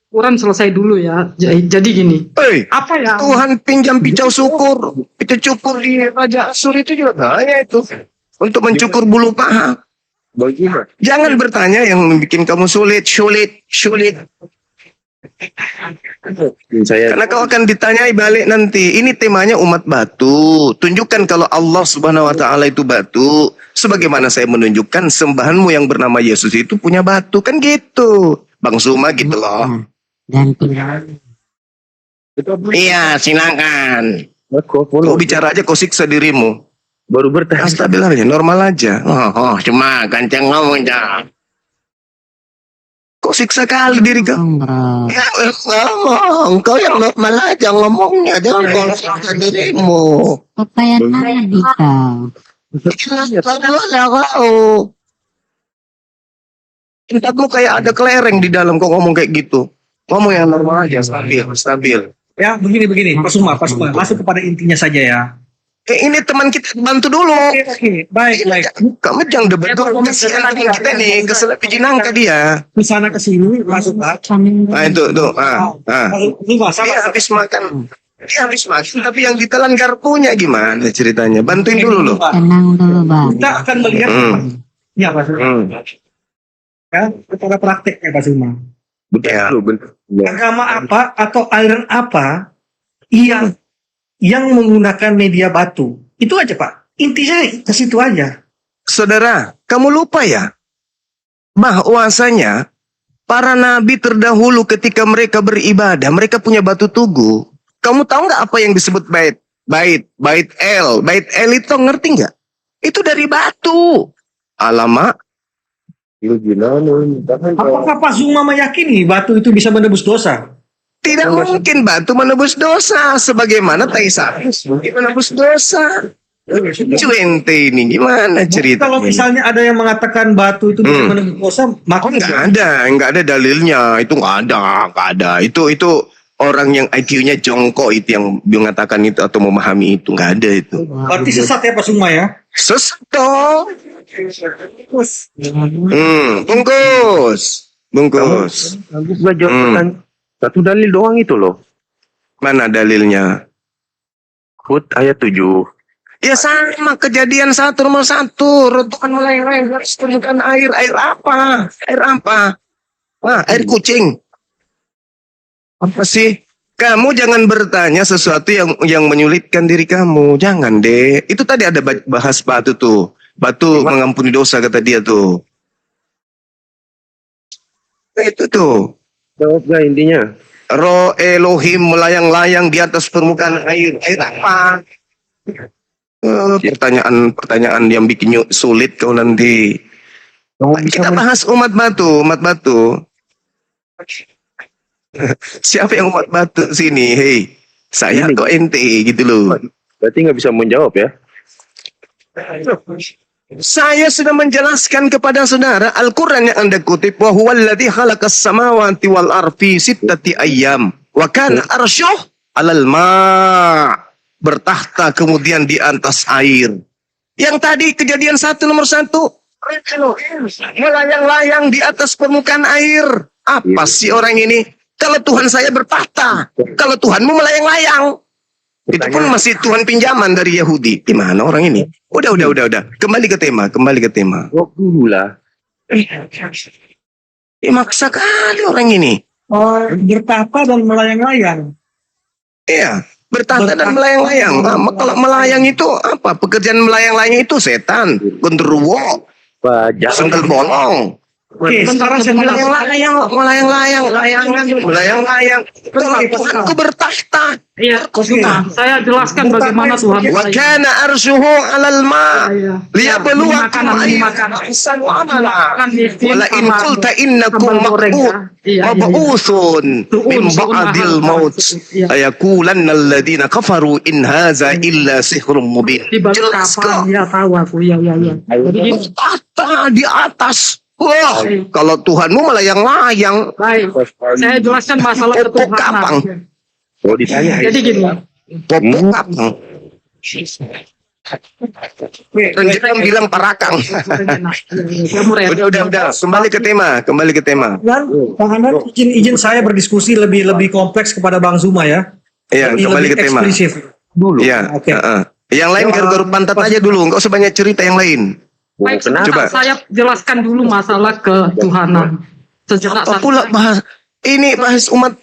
Quran selesai dulu ya. Jadi gini. Apa ya? Tuhan pinjam pisau syukur. Itu cukur di Raja Asur itu juga bahaya itu. Untuk mencukur bulu paha. Bagaimana? Jangan bertanya yang bikin kamu sulit. Karena kau akan ditanyai balik nanti. Ini temanya umat batu. Tunjukkan kalau Allah Subhanahu wa Ta'ala itu batu. Sebagaimana saya menunjukkan sembahanmu yang bernama Yesus itu punya batu. Kan gitu. Bang Suma gitu loh. Iya, silakan. Kau bicara aja, kau siksa dirimu. Baru bertanya. Stabil aja, normal aja. Cuma kencang ngomong. kok siksa kali diri kamu. Ya, ngomong. Kau yang normal aja ngomongnya. Jangan kau siksa dirimu. Apa yang tadi kau? Kau. Cintamu kayak ada kelereng di dalam kok ngomong kayak gitu. Ngomong yang normal aja, stabil. Ya, begini, Pak Suma, masuk kepada intinya saja ya. Ini teman kita, bantu dulu. Oke, baik. Kamu jangan debat dulu. Kasihan teman kita nih, kesel jinangka dia. Ke sana ke sini, masuk Pak. Nah itu, tuh. Ini masalah. Dia habis makan. Tapi yang ditelan garpunya gimana ceritanya? Bantuin dulu loh. Tenang dulu bang. Kita akan melihat. Ya, Pak Suma. Ya, kepada prakteknya Pak Suma. Betul. Agama apa atau aliran apa yang menggunakan media batu? Itu aja Pak. Intinya ke situ aja. Saudara, kamu lupa ya bahwasanya para nabi terdahulu ketika mereka beribadah, mereka punya batu tugu. Kamu tahu nggak apa yang disebut bait El? Bait El itu ngerti nggak? Itu dari batu. Alamak. Apakah Pak Suma meyakini batu itu bisa menebus dosa? Tidak mungkin batu menebus dosa. Sebagaimana tai sapi mungkin menebus dosa. Cuente ini gimana cerita? Kalau misalnya ada yang mengatakan batu itu bisa menebus dosa, maka nggak ada dalilnya. Itu nggak ada. Itu orang yang IQ-nya jongkok itu yang mengatakan itu atau memahami itu, nggak ada itu. Berarti sesat ya Pak Suma ya? Sesat dong. Bungkus. Bagus gak jawab satu dalil doang itu loh. Mana dalilnya? Hud ayat 7. Ya sama, Kejadian 1:1. Runtuhan mulai harus temukan air. Air apa? Air kucing. Apa sih? Kamu jangan bertanya sesuatu yang menyulitkan diri kamu. Jangan deh. Itu tadi ada bahas batu tuh. Batu mengampuni dosa kata dia tuh. Itu tuh. Jawab gak intinya? Roh Elohim melayang-layang di atas permukaan air. Air apa? Pertanyaan yang bikin sulit kau nanti. Kita bahas umat batu. Siapa yang umat batu sini? Hei, saya atau ente gitu loh. Berarti nggak bisa menjawab ya? Saya sudah menjelaskan kepada saudara Al-Quran yang anda kutip, wa huwallazi khalaqas samawati wal ardi sittati ayyam wa kana arsyuh 'alal ma', bertahta kemudian di atas air. Yang tadi Kejadian 1:1, melayang-layang di atas permukaan air. Apa sih orang ini? Kalau Tuhan saya bertahta, kalau Tuhanmu melayang-layang. Itu pun masih Tuhan pinjaman dari Yahudi. Gimana orang ini? Udah. Kembali ke tema. Jawab dulu lah. Maksa kali orang ini. Bertapa dan melayang-layang. Iya, bertahta dan melayang-layang. Kalau melayang itu apa? Pekerjaan melayang-layang itu setan, genderuwo, sendal bolong. Oke, sekarang saya melayang-layang. Tuhanku bertahta. Iya, saya jelaskan bagaimana Tuhan. Wa kana arshuhu 'alal ma' liyabluwakum makanan. ahsanu amala. Wala in qulta innakum mab'utsun min ba'dil maut ayaqulanna alladziina kafaru in hadza illa sihrun mubin. Jelas kok. Ya tahu aku. Ya. Jadi bertahta di atas. Wah, kalau Tuhanmu melayang-layang. Baik, saya jelaskan masalah ketuhanan. Oh, ditanya. Jadi gini. Popok kapang. Kita bilang parakang. Udah. Kembali ke tema. Bang Anwar, izin saya berdiskusi lebih kompleks kepada Bang Zuma ya. Iya, kembali ke tema. Dulu. Iya. Oke. Yang lain garuk pantat aja dulu, nggak usah banyak cerita yang lain. Baik, sebentar saya jelaskan dulu masalah ketuhanan. Sejenak pula bahas ini bahas umat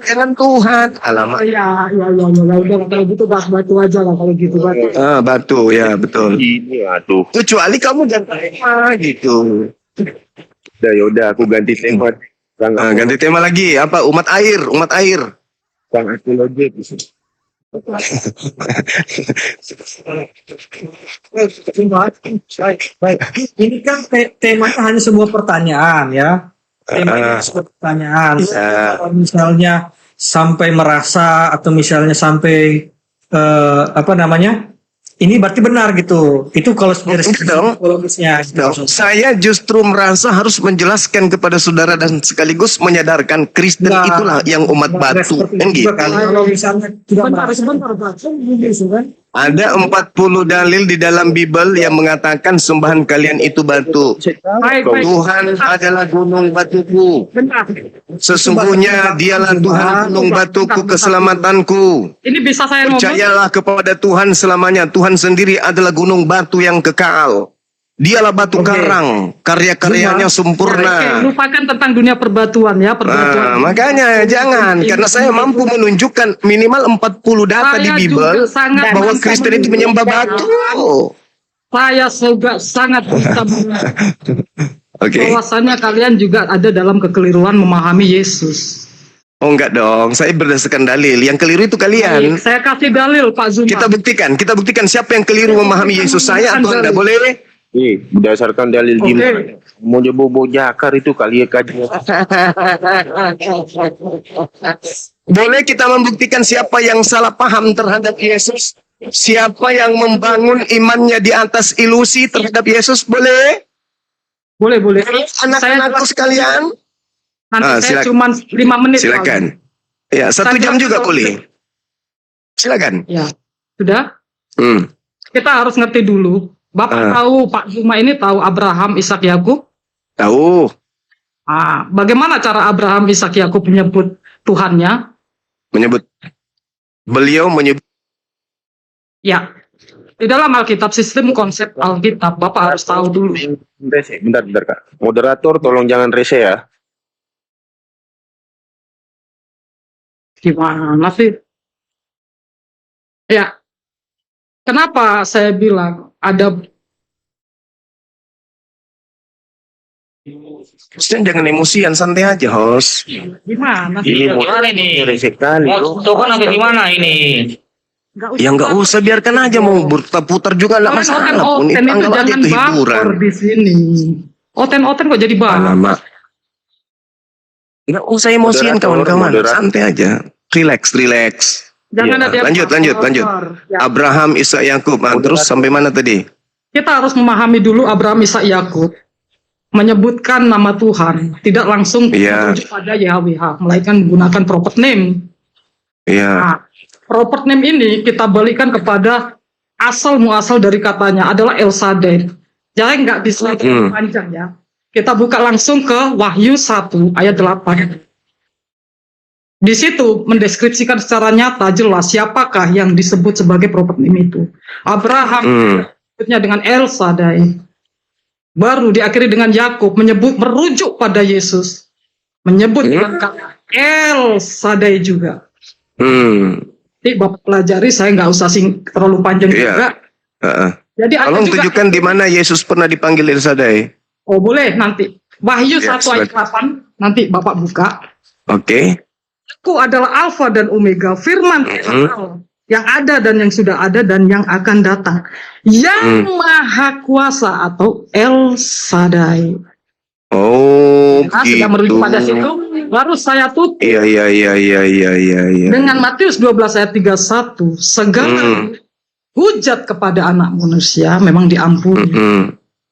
dengan Tuhan. Alamak. Ya, udah kalau gitu bahas batu aja lah kalau gitu batu. Batu ya betul. Ini aduh. Kecuali kamu tema gitu. Udah aku ganti tema. Ganti tema lagi apa? Umat air. Sang arkeologi. Baik. Ini kan temanya hanya sebuah pertanyaan ya. Temanya sebuah pertanyaan. Kalau misalnya sampai merasa atau misalnya sampai ini berarti benar gitu. Itu kalau dari psikologisnya. Saya justru merasa harus menjelaskan kepada saudara dan sekaligus menyadarkan Kristen itulah yang umat batu. Kan gitu. Kalau misalnya tidak sebentar, Ada 40 dalil di dalam Bible yang mengatakan sembahan kalian itu batu. Tuhan adalah gunung batuku. Sesungguhnya dialah Tuhan gunung batuku keselamatanku. Ini bisa saya ngomong? Percayalah kepada Tuhan selamanya. Tuhan sendiri adalah gunung batu yang kekal. Dialah batu karang, karya-karyanya sempurna. Lupakan tentang dunia perbatuan ya, perbatuan. Makanya jangan, karena saya mampu menunjukkan minimal 40 data di Bible bahwa Kristen itu menyembah batu. Saya juga sangat bisa bahwasannya kalian juga ada dalam kekeliruan memahami Yesus. Oh enggak dong, saya berdasarkan dalil. Yang keliru itu kalian. Saya kasih dalil Pak Zuma. Kita buktikan siapa yang keliru memahami Yesus. Saya atau Anda, boleh? Berdasarkan dalil gimana? Mau bobo jakar itu kali ya kajian. Boleh kita membuktikan siapa yang salah paham terhadap Yesus? Siapa yang membangun imannya di atas ilusi terhadap Yesus? Boleh? Boleh. Anak-anakku sekalian. Nanti saya cuma 5 menit. Silakan. Ya, 1 jam juga boleh. Silakan. Ya, sudah. Kita harus ngerti dulu. Bapak tahu, Pak Zuma ini tahu Abraham, Ishak, Yakub? Tahu. Bagaimana cara Abraham, Ishak, Yakub menyebut Tuhannya? Beliau menyebut. Ya, di dalam Alkitab, sistem konsep Alkitab, Bapak harus tahu dulu. Bentar Kak. Moderator tolong jangan rese ya. Gimana sih? Ya, kenapa saya bilang ada. Jangan emosian, santai aja, host. Gimana Ini sih? rese kali. Tuhan ada di mana ini? Ya nggak usah, biarkan aja, mau berputar juga nggak masalah. Oten itu jangan baper di sini. Oten kok jadi baper. Nggak usah emosian kawan-kawan, santai aja, relax. Jangan ada lanjut. Ya. Abraham, Ishak, Yakub. Terus sampai mana tadi? Kita harus memahami dulu Abraham, Ishak, Yakub menyebutkan nama Tuhan, tidak langsung merujuk pada YHWH, melainkan menggunakan proper name. Nah, proper name ini kita balikkan kepada asal muasal dari katanya adalah El Shaddai. Jadi nggak bisa panjang ya. Kita buka langsung ke Wahyu 1 ayat 8. Di situ mendeskripsikan secara nyata jelas siapakah yang disebut sebagai proper name itu. Abraham disebutnya dengan El Shaddai. Baru diakhiri dengan Yakub merujuk pada Yesus. Menyebut dengan kata El Shaddai juga. Jadi Bapak pelajari, saya nggak usah terlalu panjang juga. Jadi tolong tunjukkan di mana Yesus pernah dipanggil El Shaddai. Oh boleh nanti. Wahyu 1 ayat 8 nanti Bapak buka. Oke. Aku adalah Alfa dan Omega, firman yang ada dan yang sudah ada dan yang akan datang, yang maha kuasa atau El Shaddai. Sudah merujuk pada situ, baru saya tutup. Iya. Dengan Matius 12 ayat 31, segala hujat kepada anak manusia memang diampuni,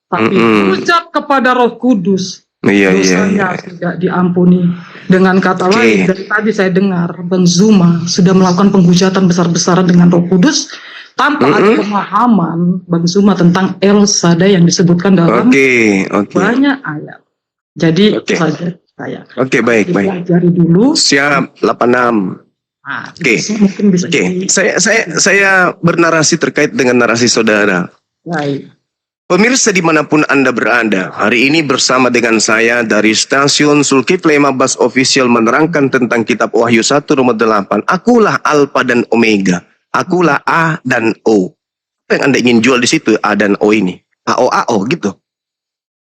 tapi hujat kepada Roh Kudus dosanya tidak diampuni. Dengan kata lain, dari tadi saya dengar Bang Zuma sudah melakukan penghujatan besar-besaran dengan Roh Kudus tanpa ada pemahaman Bang Zuma tentang El Shaddai yang disebutkan dalam banyak ayat. Jadi itu saja saya. Baik. Pelajari dulu. Siap, 86. Mungkin bisa. Saya bernarasi terkait dengan narasi saudara. Baik. Pemirsa dimanapun Anda berada, hari ini bersama dengan saya dari stasiun Zulkifli Mabas Official menerangkan tentang kitab Wahyu 1 nomor 8. Akulah Alfa dan Omega. Akulah A dan O. Apa yang Anda ingin jual di situ, A dan O ini? AO gitu.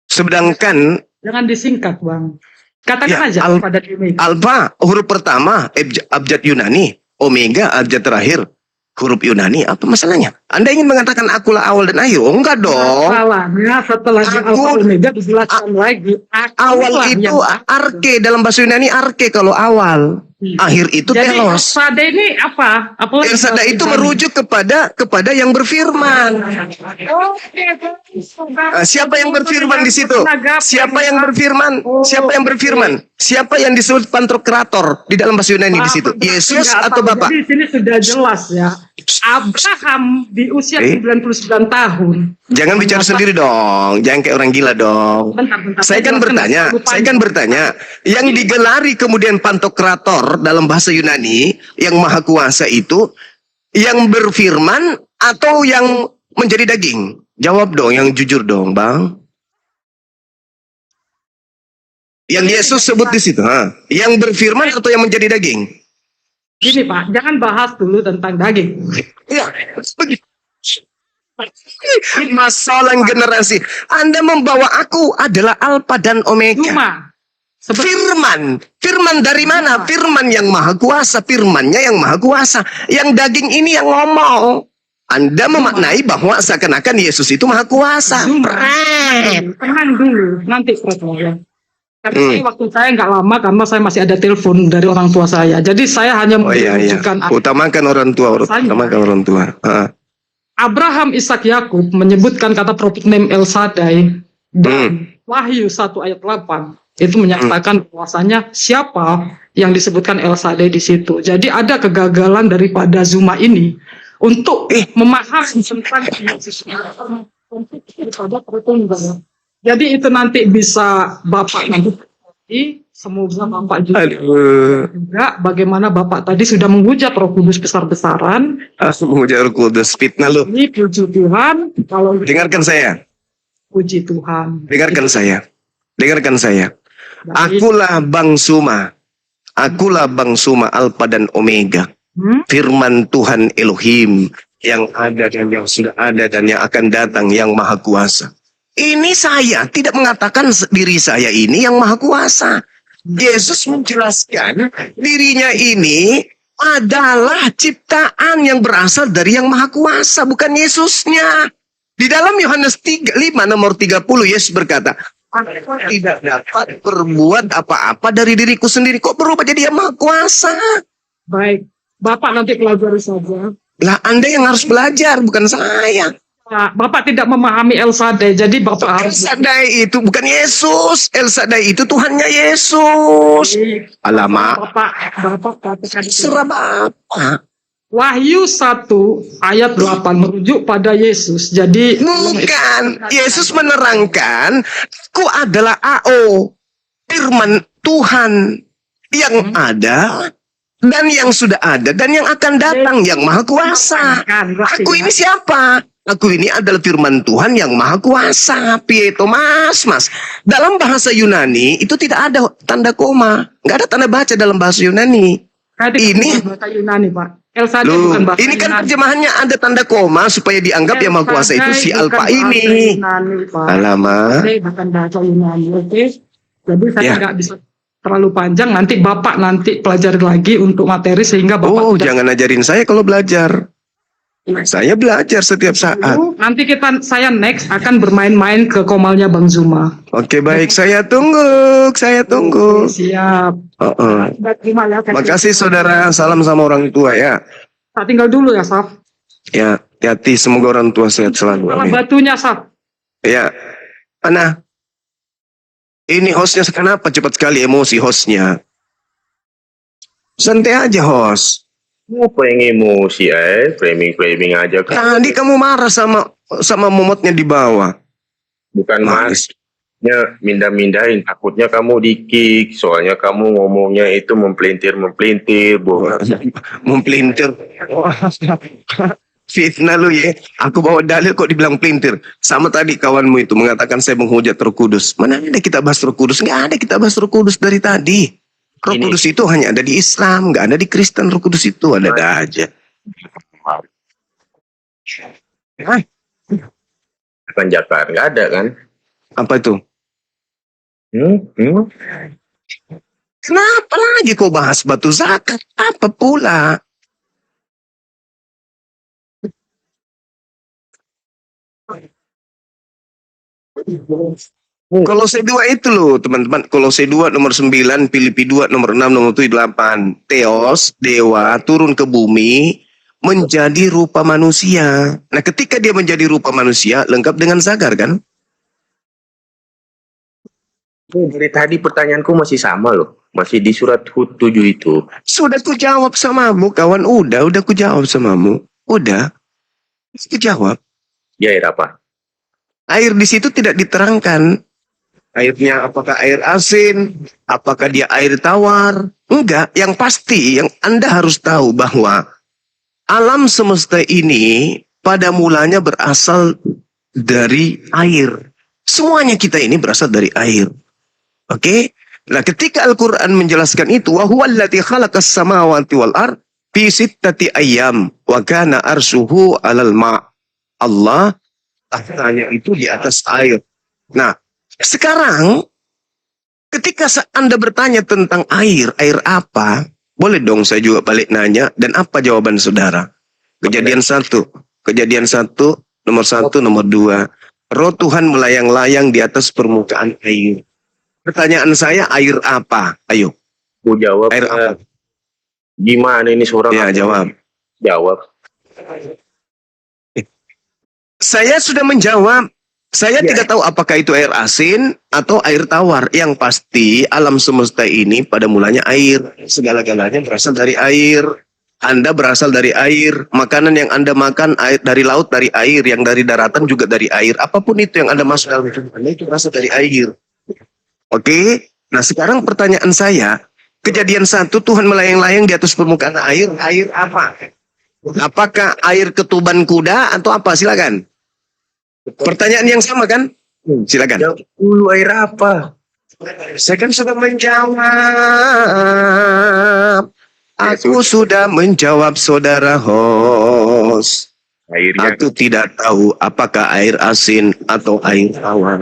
Sedangkan jangan disingkat, Bang. Katakan aja Alfa dan Omega. Alfa huruf pertama abjad Yunani, Omega abjad terakhir. huruf Yunani, apa masalahnya? Anda ingin mengatakan akulah awal dan akhir? Oh, enggak dong. Masalahnya setelah di Alfa Omega dijelaskan lagi. Awal itu arke, dalam bahasa Yunani arke kalau awal. Akhir itu Jadi telos. Elsada ini apa? Elsada itu merujuk kepada yang berfirman. Siapa yang berfirman di situ? Siapa yang berfirman? Siapa yang berfirman? Siapa yang disebut Pantokrator di dalam bahasa Yunani di situ? Yesus atau Bapak? Jadi di sini sudah jelas ya. Abraham di usia 99 tahun. Jangan bicara sendiri dong. Jangan kayak orang gila dong. Bentar. Saya kan bertanya, yang digelari kemudian Pantokrator dalam bahasa Yunani, yang maha kuasa itu, yang berfirman atau yang menjadi daging? Jawab dong, yang jujur dong, Bang. Yang Yesus sebut di situ, yang berfirman atau yang menjadi daging? Gini Pak, jangan bahas dulu tentang daging. Ya, begitu. Masalah generasi. Anda membawa aku adalah Alfa dan Omega. Firman dari mana? Firman yang maha kuasa, firmannya yang maha kuasa. Yang daging ini yang ngomong. Anda memaknai bahwa seakan-akan Yesus itu maha kuasa. Tenang dulu, nanti ya. Tapi waktu saya nggak lama karena saya masih ada telepon dari orang tua saya. Jadi saya hanya menunjukkan. Utamakan orang tua. Abraham, Ishak, Yakub menyebutkan kata prophet name El Shaddai dan Wahyu 1 ayat 8 itu menyatakan bahwasanya siapa yang disebutkan El Shaddai di situ. Jadi ada kegagalan daripada Zuma ini untuk memahami tentang jadi itu nanti bisa Bapak nanti semoga Bapak juga bagaimana Bapak tadi sudah menghujat Roh Kudus besar-besaran. Menghujat Roh Kudus, fitnah lu. Ini puji Tuhan. Kalau dengarkan saya. Puji Tuhan. Dengarkan saya. Akulah Bang Suma. Akulah Bang Suma, Alfa dan Omega. Firman Tuhan Elohim yang ada dan yang sudah ada dan yang akan datang, yang maha kuasa. Ini saya tidak mengatakan diri saya ini yang maha kuasa. Yesus menjelaskan dirinya ini adalah ciptaan yang berasal dari yang maha kuasa, bukan Yesusnya. Di dalam Yohanes 5 nomor 30 Yesus berkata, aku tidak dapat berbuat apa-apa dari diriku sendiri. Kok berubah jadi yang maha kuasa? Baik, Bapak nanti pelajari saja. Lah Anda yang harus belajar, bukan saya. Bapak tidak memahami El Shaddai, jadi Bapak harus. El Shaddai itu bukan Yesus. El Shaddai itu Tuhannya Yesus. Alamak. Bapak katakan serah Bapak. Wahyu 1 ayat 8 merujuk pada Yesus. Jadi bukan. Yesus menerangkan, aku adalah AO, firman Tuhan yang ada dan yang sudah ada dan yang akan datang, yang maha kuasa. Aku ini siapa? Aku ini adalah firman Tuhan yang maha kuasa. Pieto mas. Dalam bahasa Yunani itu tidak ada tanda koma. Nggak ada tanda baca dalam bahasa Yunani. Ini bahasa Yunani, Pak. El Shaddai bukan bahasa ini kan Yunani. Terjemahannya ada tanda koma supaya dianggap yang maha kuasa itu si Alfa ini. Alamak. Bukan bahasa Yunani, oke? Jadi saya nggak bisa terlalu panjang. Nanti Bapak pelajari lagi untuk materi sehingga Bapak. Jangan ajarin saya kalau belajar. Saya belajar setiap saat. Nanti saya next akan bermain-main ke komalnya Bang Zuma. Oke, baik, saya tunggu. Siap. Makasih saudara, salam sama orang tua ya. Tak tinggal dulu ya, Saf. Ya, hati, semoga orang tua sehat selalu. Kalau batunya, Saf. Ya, mana? Ini hostnya kenapa cepat sekali emosi hostnya? Santai aja host. Apa yang emosi framing aja kan. Tadi kamu marah sama momotnya di bawah. Bukan marahnya mindah-mindahin, takutnya kamu di-kick, soalnya kamu ngomongnya itu mempelintir bohong. Mempelintir. Fitnah lu ya. Aku bawa dalil kok dibilang pelintir. Sama tadi kawanmu itu mengatakan saya menghujat Roh Kudus. Mana ada kita bahas Roh Kudus? Nggak ada kita bahas Roh Kudus dari tadi. Roh Kudus itu hanya ada di Islam, nggak ada di Kristen. Roh Kudus itu ada aja. Kan Jakar nggak ada kan? Apa itu? Kenapa lagi kau bahas batu zakat? Apa pula? Kolose 2 itu loh teman-teman. Kolose 2 nomor 9, Filipi 2 nomor 6, nomor 7, 8. Theos, dewa, turun ke bumi, menjadi rupa manusia. Nah ketika dia menjadi rupa manusia, lengkap dengan Sagar kan? Dari tadi pertanyaanku masih sama loh. Masih di surat Hud 7 itu. Sudah ku jawab samamu kawan. Udah ku jawab samamu. Udah. Ku jawab. Ya air apa? Air di situ tidak diterangkan. Airnya apakah air asin? Apakah dia air tawar? Enggak. Yang pasti yang Anda harus tahu bahwa alam semesta ini pada mulanya berasal dari air. Semuanya kita ini berasal dari air. Oke? Nah, ketika Al-Qur'an menjelaskan itu, wa huwallazi khalaqas samawati wal ard fi sittati ayyam wa kana arshuhu 'alal ma'. Allah tahtanya itu di atas air. Nah, sekarang ketika Anda bertanya tentang air apa? Boleh dong saya juga balik nanya, dan apa jawaban saudara? Kejadian 1, nomor 1, nomor 2. Roh Tuhan melayang-layang di atas permukaan air. Pertanyaan saya, air apa? Ayo. Aku jawab. Air apa? Gimana ini seorang? Ya, jawab. Jawab. Saya sudah menjawab. Saya tidak tahu apakah itu air asin atau air tawar. Yang pasti alam semesta ini pada mulanya air. Segala-galanya berasal dari air. Anda berasal dari air. Makanan yang Anda makan air dari laut dari air. Yang dari daratan juga dari air. Apapun itu yang Anda masuk dalam hidup Anda itu berasal dari air. Oke? Nah sekarang pertanyaan saya. Kejadian 1, Tuhan melayang-layang di atas permukaan air. Air apa? Apakah air ketuban kuda atau apa? Silakan. Pertanyaan yang sama kan? Silakan. Jawab dulu, air apa? Saya kan sudah menjawab. Aku sudah menjawab saudara host. Airnya. Aku tidak tahu apakah air asin atau air tawar.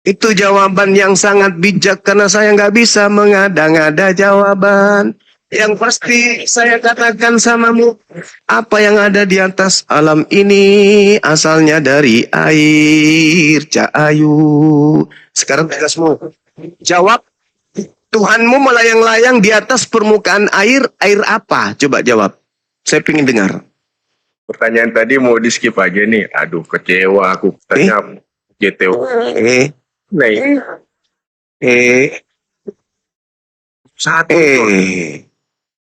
Itu jawaban yang sangat bijak karena saya nggak bisa mengada-ngada jawaban. Yang pasti saya katakan samamu, apa yang ada di atas alam ini asalnya dari air, Cahayu. Sekarang tegasmu. Jawab. Tuhanmu melayang-layang di atas permukaan air, air apa? Coba jawab. Saya ingin dengar. Pertanyaan tadi mau di skip aja nih. Aduh, kecewa aku. Tanya GTO. Nah, satu.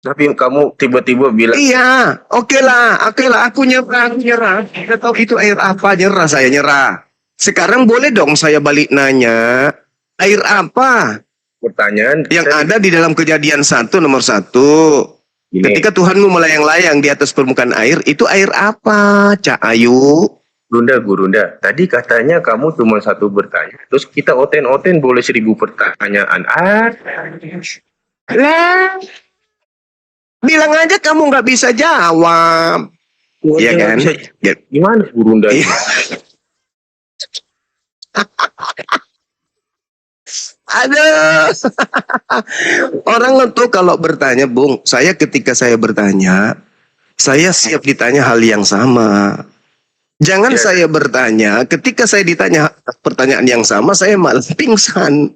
Tapi kamu tiba-tiba bilang. Iya, oke lah, aku nyerah. Kita tahu itu air apa, saya nyerah. Sekarang boleh dong saya balik nanya, air apa? Pertanyaan Yang ada di dalam Kejadian 1 nomor 1. Gini. Ketika Tuhanmu melayang-layang di atas permukaan air, itu air apa, Cahayu? Gurunda, tadi katanya kamu cuma satu bertanya. Terus kita oten-oten boleh 1000 pertanyaan. Lah, bilang aja kamu nggak bisa jawab. Iya kan? Gimana Gurunda? Aduh. Orang itu kalau bertanya, Bung, ketika saya bertanya, saya siap ditanya hal yang sama. Jangan saya bertanya, ketika saya ditanya pertanyaan yang sama, saya malah pingsan.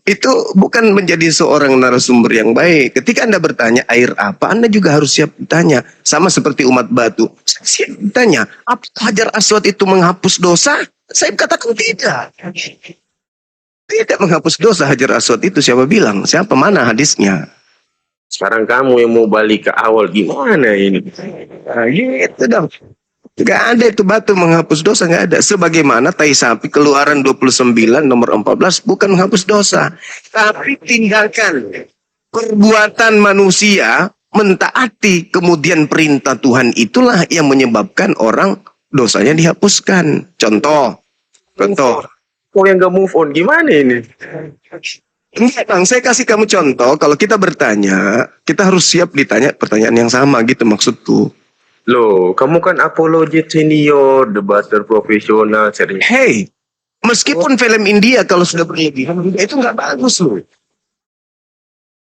itu bukan menjadi seorang narasumber yang baik. Ketika Anda bertanya air apa, Anda juga harus siap ditanya. Sama seperti umat batu. Saya siap ditanya, apakah Hajar Aswad itu menghapus dosa? Saya katakan tidak. Tidak menghapus dosa Hajar Aswad itu. Siapa bilang? Siapa, mana hadisnya? Sekarang kamu yang mau balik ke awal, gimana ini? Nah, gitu dong. Gak ada itu batu menghapus dosa, gak ada. Sebagaimana tai sapi Keluaran 29 nomor 14 bukan menghapus dosa. Tapi tinggalkan perbuatan manusia mentaati kemudian perintah Tuhan, itulah yang menyebabkan orang dosanya dihapuskan. Contoh. Kau yang gak move on, gimana ini? Enggak, Bang, saya kasih kamu contoh. Kalau kita bertanya, kita harus siap ditanya pertanyaan yang sama, gitu maksudku. Loh, kamu kan apologet senior, debater profesional, sering. Hey, meskipun film India kalau sudah berlebihan, itu nggak bagus loh.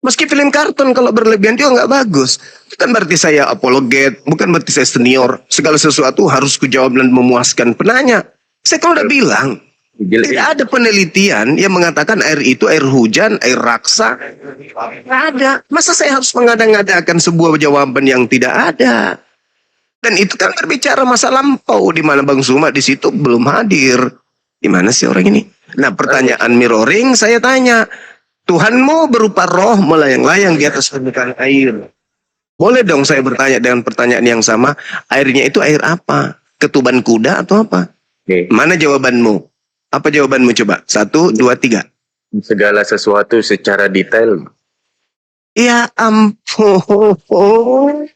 Meski film kartun kalau berlebihan itu nggak bagus. Bukan berarti saya apologet, bukan berarti saya senior. Segala sesuatu harus kujawab dan memuaskan penanya. Saya kalau udah bilang, tidak ada penelitian yang mengatakan air itu air hujan, air raksa. Tidak ada. Masa saya harus mengada-ngadakan sebuah jawaban yang tidak ada? Dan itu kan berbicara masa lampau, di mana Bang Suma di situ belum hadir. Di mana sih orang ini? Nah, pertanyaan mirroring saya tanya, Tuhanmu berupa roh melayang-layang di atas permukaan air. Boleh dong saya bertanya dengan pertanyaan yang sama, airnya itu air apa? Ketuban kuda atau apa? Mana jawabanmu? Apa jawabanmu coba? 1, 2, 3. Segala sesuatu secara detail. Ya ampun.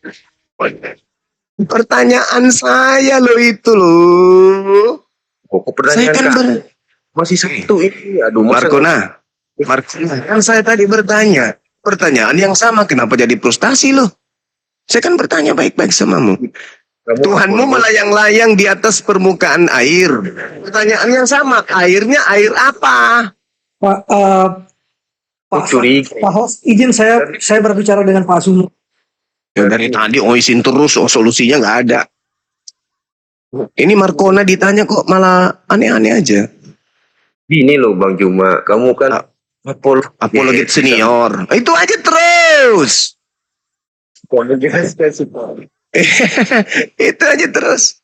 Pertanyaan saya loh itu loh. Pokok Saya pertanyaan kan masih satu ini. Aduh, Markona, kan saya tadi bertanya. Pertanyaan yang sama, kenapa jadi frustasi loh? Saya kan bertanya baik-baik samamu. Tuhanmu melayang-layang di atas permukaan air. Pertanyaan yang sama, airnya air apa? Pak Curiga. Host, izin saya berbicara dengan Pak Sumo. Ya, dari tadi izin terus, solusinya nggak ada. Ini Markona ditanya kok malah aneh-aneh aja. Gini loh Bang Juma, kamu kan Apologet senior. Itu aja terus. Itu aja terus.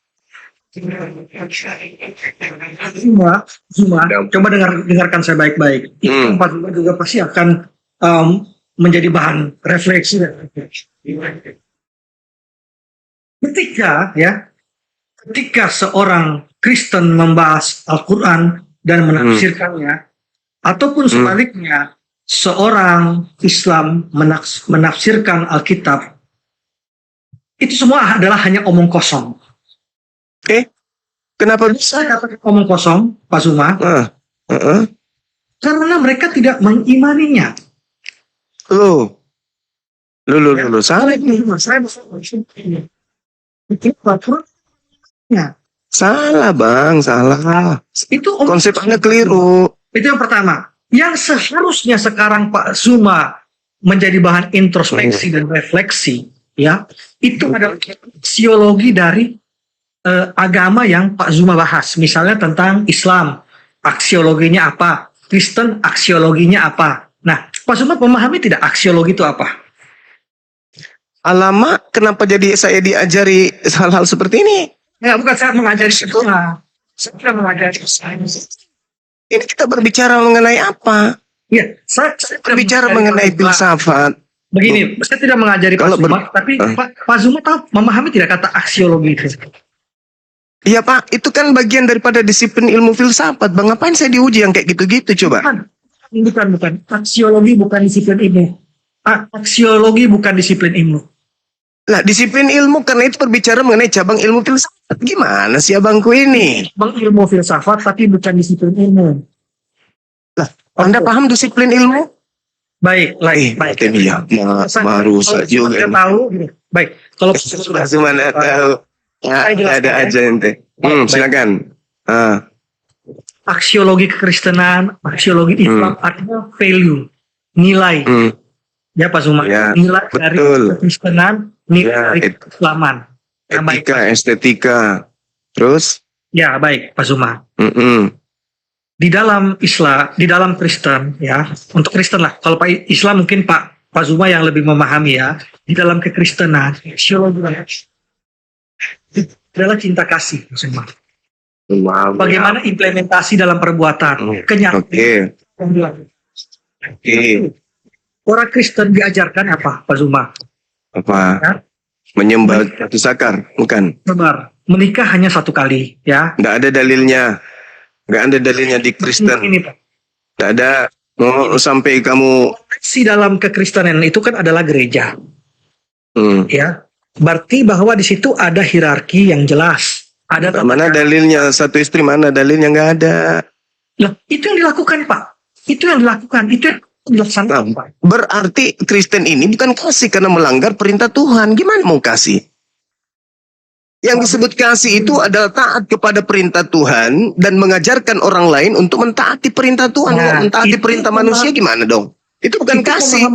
Zuma, coba dengarkan saya baik-baik. Itu Pak Zuma juga pasti akan menjadi bahan refleksi. Ketika seorang Kristen membahas Al-Quran dan menafsirkannya, ataupun sebaliknya seorang Islam menafsirkan Alkitab, itu semua adalah hanya omong kosong. Kenapa bisa? Saya katakan omong kosong, Pak Zuma, karena mereka tidak mengimaninya. Loh, salah ini. Salah bang, salah. Itu konsepnya keliru. Itu yang pertama. Yang seharusnya sekarang Pak Zuma menjadi bahan introspeksi dan refleksi, ya, itu adalah aksiologi dari agama yang Pak Zuma bahas. Misalnya tentang Islam, aksiologinya apa? Kristen, aksiologinya apa? Nah, Pak Zuma memahami tidak aksiologi itu apa? Alamak, kenapa jadi saya diajari hal-hal seperti ini? Ya, bukan saya mengajari itu. Saya tidak mengajari sains. Ini kita berbicara mengenai apa? Ya, saya berbicara mengenai filsafat. Begini, saya tidak mengajari Pak Zuma, tapi Pak Zuma tahu memahami tidak kata aksiologi itu? Iya Pak, itu kan bagian daripada disiplin ilmu filsafat. Bang, ngapain saya diuji yang kayak gitu-gitu coba? Bukan. Aksiologi bukan disiplin ilmu. Aksiologi bukan disiplin ilmu. Lah, disiplin ilmu karena itu berbicara mengenai cabang ilmu filsafat. Gimana sih abangku ini? Bang, ilmu filsafat tapi bukan disiplin ilmu. Lah, Anda paham disiplin ilmu? Baik. Iya, baru saja. Saya tahu. Baik, kalau sudah semana tahu. Ya, ada aja ente. Silakan. Aksiologi kekristenan, aksiologi Islam artinya value, nilai. Ya Pak Zuma, nilai dari kekristenan, nilai dari keislaman. Etika, estetika. Terus? Ya, baik Pak Zuma. Di dalam Islam, di dalam Kristen, ya, untuk Kristen lah. Kalau Pak Islam mungkin Pak Zuma yang lebih memahami ya. Di dalam kekristenan, aksiologi adalah cinta kasih, Pak Zuma. Bagaimana implementasi dalam perbuatan, kenyataan. Orang Kristen diajarkan apa, Pak Zuma? Apa? Ya? Menyembah batu sakar, bukan? Benar. Menikah hanya satu kali, ya. Nggak ada dalilnya. Nggak ada dalilnya di Kristen. Ini, Pak. Nggak ada. Sampai kamu... Si dalam kekristenan itu kan adalah gereja. Ya. Berarti bahwa di situ ada hierarki yang jelas. Ada mana dalilnya? Satu istri mana dalilnya? Nggak ada. Nah, itu yang dilakukan, Pak. Itu yang dilakukan. Itu yang dilaksanakan, Pak. Berarti Kristen ini bukan kasih karena melanggar perintah Tuhan. Gimana mau kasih? Yang disebut kasih itu adalah taat kepada perintah Tuhan dan mengajarkan orang lain untuk mentaati perintah Tuhan. Nah, mentaati perintah manusia gimana dong? Itu bukan kasih.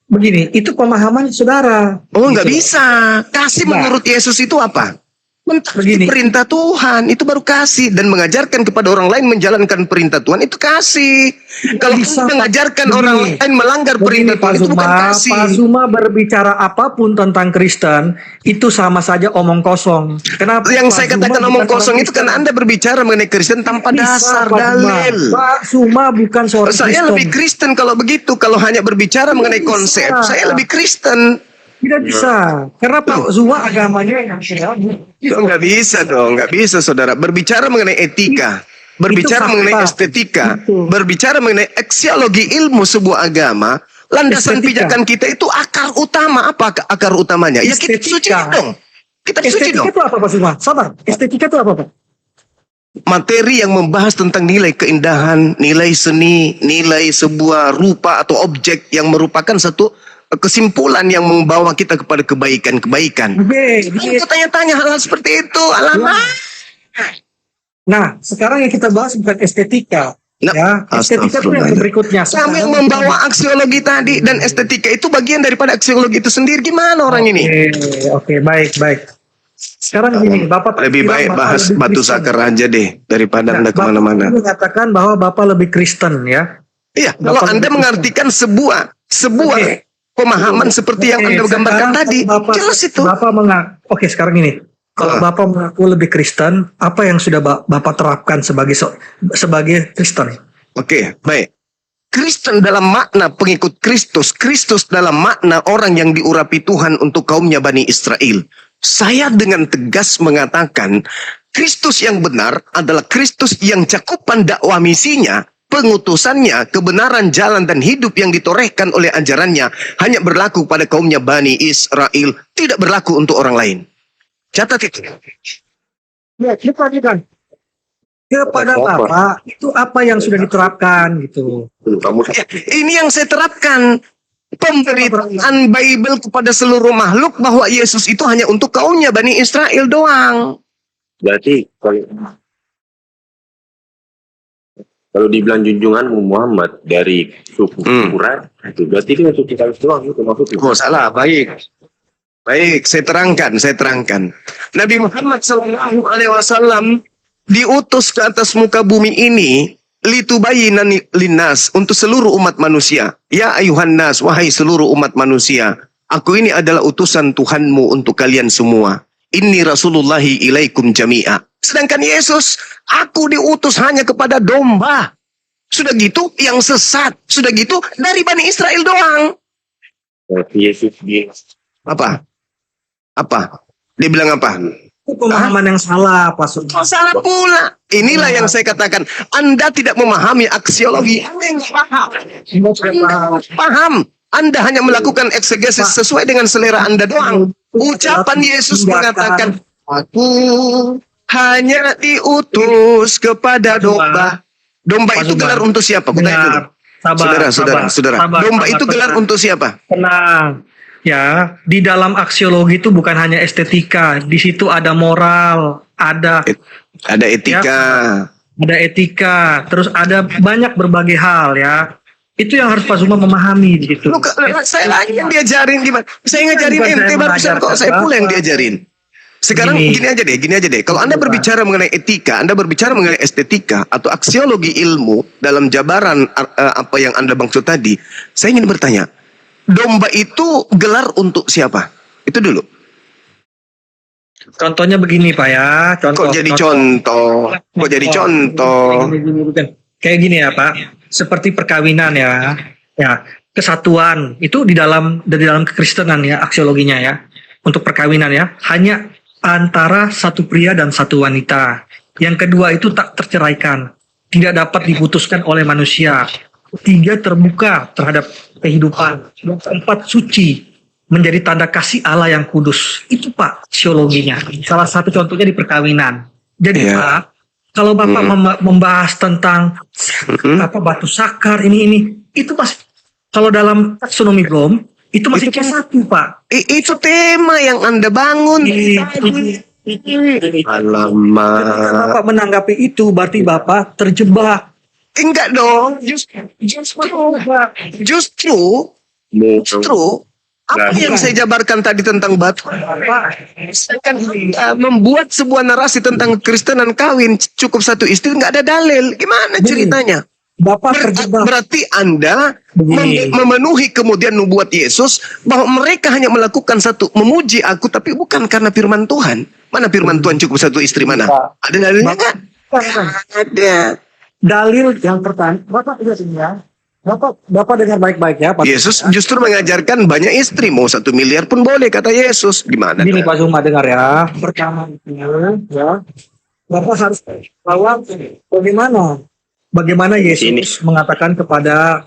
Begini, itu pemahaman saudara. Oh, nggak bisa. Kasih menurut Yesus itu apa? Mentaati perintah Tuhan itu baru kasih, dan mengajarkan kepada orang lain menjalankan perintah Tuhan itu kasih. Kalau bisa, mengajarkan begini. orang lain melanggar perintah Tuhan itu bukan kasih. Pak Zuma berbicara apapun tentang Kristen itu sama saja omong kosong. Kenapa? Yang Pak saya Zuma katakan bukan omong orang kosong itu Kristen? kan Anda berbicara mengenai Kristen tanpa dasar Pak Zuma. dalil. Pak Zuma bukan seorang Saya Kristen. lebih Kristen kalau begitu. Kalau hanya berbicara mengenai konsep, saya lebih Kristen. Tidak bisa, karena Pak Zuma agamanya yang Nggak bisa dong, nggak bisa saudara. Berbicara mengenai etika, berbicara fakta. mengenai estetika, Itu. berbicara mengenai aksiologi ilmu sebuah agama, landasan Estetika. pijakan kita itu akar utama. Apa akar utamanya? Ya kitab suci Estetika. dong. Kitab suci Estetika dong. itu apa Pak Zuma? Sabar, estetika itu apa Pak? Materi yang membahas tentang nilai keindahan, nilai seni, nilai sebuah rupa atau objek yang merupakan satu kesimpulan yang membawa kita kepada kebaikan-kebaikan. Kita tanya-tanya hal-hal seperti itu, alamak. Nah, sekarang yang kita bahas bukan estetika. Nah, Ya, estetika itu yang berikutnya. Kamu yang membawa aksiologi tadi, dan estetika itu bagian daripada aksiologi itu sendiri. Gimana orang ini? Oke, baik. Sekarang gini, Bapak Lebih bilang baik Bapak bahas lebih batu Kristen. sakar aja deh daripada Anda Bapak kemana-mana. mengatakan bahwa Bapak lebih Kristen ya. Iya, kalau Bapak Anda lebih mengartikan sebuah Oke. pemahaman seperti yang Anda gambarkan sekarang tadi, Bapak, jelas itu. Oke, sekarang ini. Kalau Bapak mengaku lebih Kristen, apa yang sudah Bapak terapkan sebagai Kristen? Oke, baik. Kristen dalam makna pengikut Kristus, Kristus dalam makna orang yang diurapi Tuhan untuk kaumnya Bani Israel. Saya dengan tegas mengatakan, Kristus yang benar adalah Kristus yang cakupan dakwah misinya, pengutusannya, kebenaran jalan dan hidup yang ditorehkan oleh ajarannya hanya berlaku pada kaumnya Bani Israel, tidak berlaku untuk orang lain. Catat itu. Ya, kita kan. Kepada Bapak, itu apa yang sudah diterapkan gitu. Ya, ini yang saya terapkan. Pemberitaan Bible kepada seluruh makhluk bahwa Yesus itu hanya untuk kaumnya Bani Israel doang. Berarti kalau dibilang junjungan Muhammad dari suku Quraisy, itu berarti itu untuk kita doang itu maksudnya. Oh salah, baik. Baik, saya terangkan. Nabi Muhammad SAW diutus ke atas muka bumi ini litubayyina linnas, untuk seluruh umat manusia. Ya ayuhan nas, wahai seluruh umat manusia, aku ini adalah utusan Tuhanmu untuk kalian semua. Inni rasulullahi ilaikum jami'a. Sedangkan Yesus, aku diutus hanya kepada domba. Sudah gitu yang sesat, sudah gitu dari Bani Israel doang. Yesus dia Apa? Dia bilang apa? Itu pemahaman yang salah, Pak Zuma. Salah pula. Inilah yang saya katakan. Anda tidak memahami aksiologi. Anda paham. Anda hanya melakukan eksegesis sesuai dengan selera Anda doang. Ucapan Yesus mengatakan, aku hanya diutus kepada domba. Domba itu gelar untuk siapa? Kutanya dulu. Saudara. Domba itu gelar untuk siapa? Tenang. Ya, di dalam aksiologi itu bukan hanya estetika, di situ ada moral, ada etika, ada etika, terus ada banyak berbagai hal ya. Itu yang harus Pak Zuma memahami gitu. Saya lagi yang diajarin gimana? Saya ngajarin ente barusan kok, saya pula yang diajarin. Sekarang gini aja deh. Kalau Anda berbicara mengenai etika, Anda berbicara mengenai estetika atau aksiologi ilmu dalam jabaran apa yang Anda maksud tadi, saya ingin bertanya. Domba itu gelar untuk siapa? Itu dulu. Contohnya begini Pak ya. Kok jadi contoh? Kayak gini ya Pak. Seperti perkawinan ya. Ya, kesatuan itu di dalam kekristenan ya, aksiologinya ya. Untuk perkawinan ya, hanya antara satu pria dan satu wanita. Yang kedua itu tak terceraikan, tidak dapat diputuskan oleh manusia. Tiga, terbuka terhadap kehidupan. Yang keempat, suci, menjadi tanda kasih Allah yang kudus. Itu Pak aksiologinya. Salah satu contohnya di perkawinan. Jadi Pak, kalau Bapak membahas tentang batu sakar ini itu masih, kalau dalam taksonomi Bloom itu masih satu Pak. Itu tema yang Anda bangun. Alamak. Bapak menanggapi itu berarti Bapak terjebak. Enggak dong, justru Apa yang saya jabarkan tadi tentang batu? Kan membuat sebuah narasi tentang Kristenan kawin cukup satu istri nggak ada dalil. Gimana ceritanya? Bapak terjebak. Berarti Anda memenuhi kemudian nubuat Yesus bahwa mereka hanya melakukan satu memuji aku tapi bukan karena firman Tuhan. Mana firman Tuhan cukup satu istri mana? Ada dalilnya kan? Ada. Dalil yang pertama, Bapak lihat ini ya. Bapak dengar baik-baik ya, Pak. Yesus justru mengajarkan banyak istri, mau 1 miliar pun boleh kata Yesus. Gimana? Ini Pak Zuma dengar ya. Pertama itu ya, Bapak harus bahwa bagaimana Yesus mengatakan kepada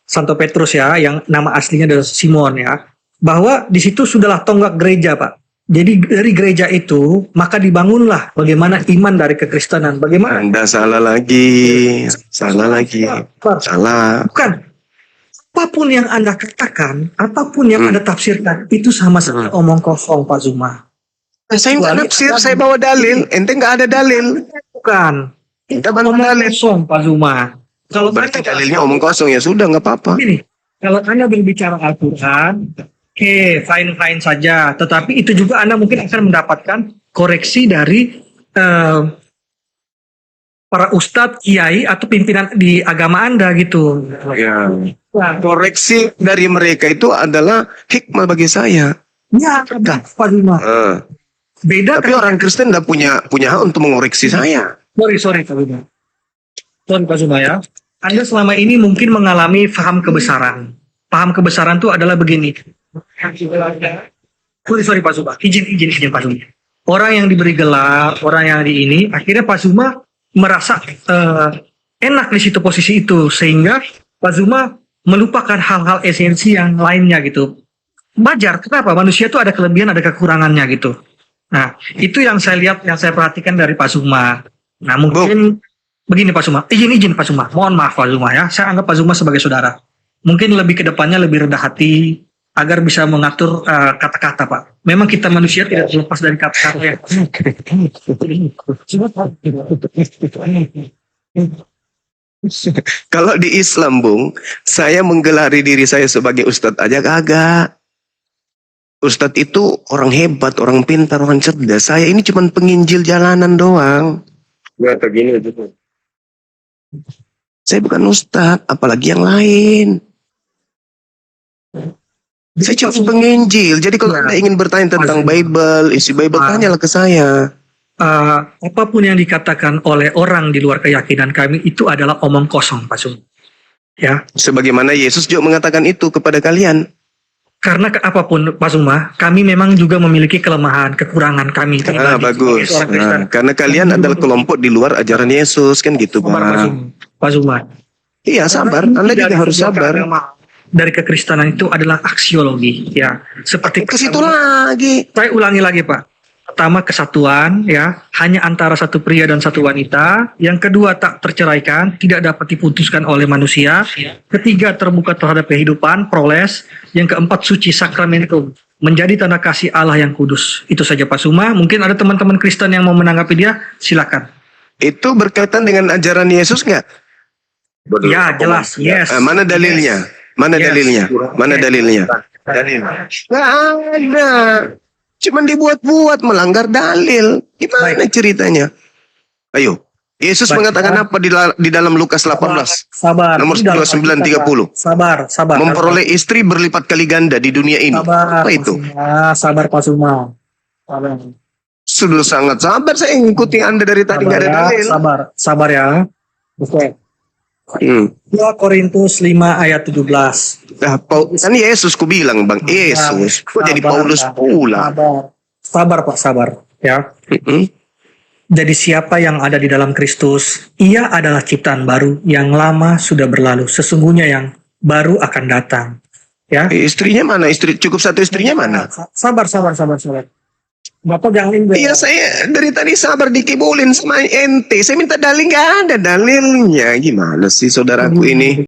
Santo Petrus ya, yang nama aslinya adalah Simon ya, bahwa di situ sudahlah tonggak gereja, Pak. Jadi dari gereja itu maka dibangunlah bagaimana iman dari kekristenan. Bagaimana? Anda salah lagi. Salah. Bukan. Apapun yang Anda katakan, apapun yang Anda tafsirkan, itu sama saja omong kosong, Pak Zuma. Saya nggak nafsir, saya bawa dalil. Ente nggak ada dalil. Bukan. Kita bantu dalil. Kosong, Pak Zuma. Kalau Berarti dalilnya omong kosong, ya sudah nggak apa-apa. Ini, kalau Anda berbicara Al-Quran, oke, fine saja. Tetapi itu juga Anda mungkin akan mendapatkan koreksi dari para ustadz, kiai, atau pimpinan di agama Anda gitu. Ya. Koreksi dari mereka itu adalah hikmah bagi saya. Ya, Pak Zuma. Beda Tapi orang Kristen tidak punya hak untuk mengoreksi saya. Sorry Pak Zuma. Sorry Pak Zuma ya. Anda selama ini mungkin mengalami paham kebesaran. Paham kebesaran itu adalah begini. Sorry Pak Zuma. Izin Pak Zuma. Orang yang diberi gelar, orang yang di ini, akhirnya Pak Zuma merasa enak di situ posisi itu, sehingga Pak Zuma melupakan hal-hal esensi yang lainnya gitu. Wajar, kenapa? Manusia itu ada kelebihan, ada kekurangannya gitu. Nah, itu yang saya lihat, yang saya perhatikan dari Pak Zuma. Nah, mungkin begini Pak Zuma. Izin Pak Zuma. Mohon maaf Pak Zuma ya. Saya anggap Pak Zuma sebagai saudara. Mungkin lebih ke depannya lebih rendah hati agar bisa mengatur kata-kata, Pak. Memang kita manusia tidak terlepas dari kata-kata ya. Kalau di Islam, Bung, saya menggelari diri saya sebagai ustadz aja kagak. Ustadz itu orang hebat, orang pintar, orang cerdas. Saya ini cuma penginjil jalanan doang. Nggak begini itu. Saya bukan ustadz, apalagi yang lain. Saya cuma penginjil. Jadi kalau Anda ingin bertanya tentang Bible, isi Bible, tanyalah ke saya. Apapun yang dikatakan oleh orang di luar keyakinan kami itu adalah omong kosong, Pak Zuma. Ya. Sebagaimana Yesus juga mengatakan itu kepada kalian. Karena apapun, Pak Zuma, kami memang juga memiliki kelemahan, kekurangan kami. Bagus. Karena kalian adalah kelompok di luar ajaran Yesus, kan gitu, Pak Zuma. Iya, sabar. Anda juga harus sabar. Dari kekristenan itu adalah aksiologi, ya. Seperti ke situ lagi. Saya ulangi lagi, Pak. Pertama, kesatuan, ya, hanya antara satu pria dan satu wanita. Yang kedua, tak terceraikan, tidak dapat diputuskan oleh manusia. Ketiga, terbuka terhadap kehidupan, proles. Yang keempat, suci sakramentum, menjadi tanda kasih Allah yang kudus. Itu saja Pak Zuma. Mungkin ada teman-teman Kristen yang mau menanggapi dia, silakan. Itu berkaitan dengan ajaran Yesus nggak? Ya, jelas. Yes. Mana dalilnya? Mana dalilnya? Mana dalilnya? Nggak ada. Cuman dibuat-buat, melanggar dalil. Gimana ceritanya? Ayo. Yesus mengatakan apa di dalam Lukas 18? Sabar. Nomor 29-30. Sabar. Memperoleh istri berlipat kali ganda di dunia ini. Apa itu? Sabar Pak Zuma. Sudah sangat sabar, saya ngikuti Anda dari tadi, nggak ada dalil. Sabar ya. Oke. 2 Korintus 5 ayat 17. Nah, kan Yesus ku bilang, Bang. Yesus. Kok jadi Paulus pula? Sabar Pak, sabar. Ya. Jadi siapa yang ada di dalam Kristus, ia adalah ciptaan baru, yang lama sudah berlalu. Sesungguhnya yang baru akan datang. Ya. Istrinya mana? Cukup satu istrinya mana? Sabar. Bapak jangan Iya, saya dari tadi sabar dikibulin sama ente. Saya minta dalil, nggak ada dalilnya. Gimana sih saudaraku ini?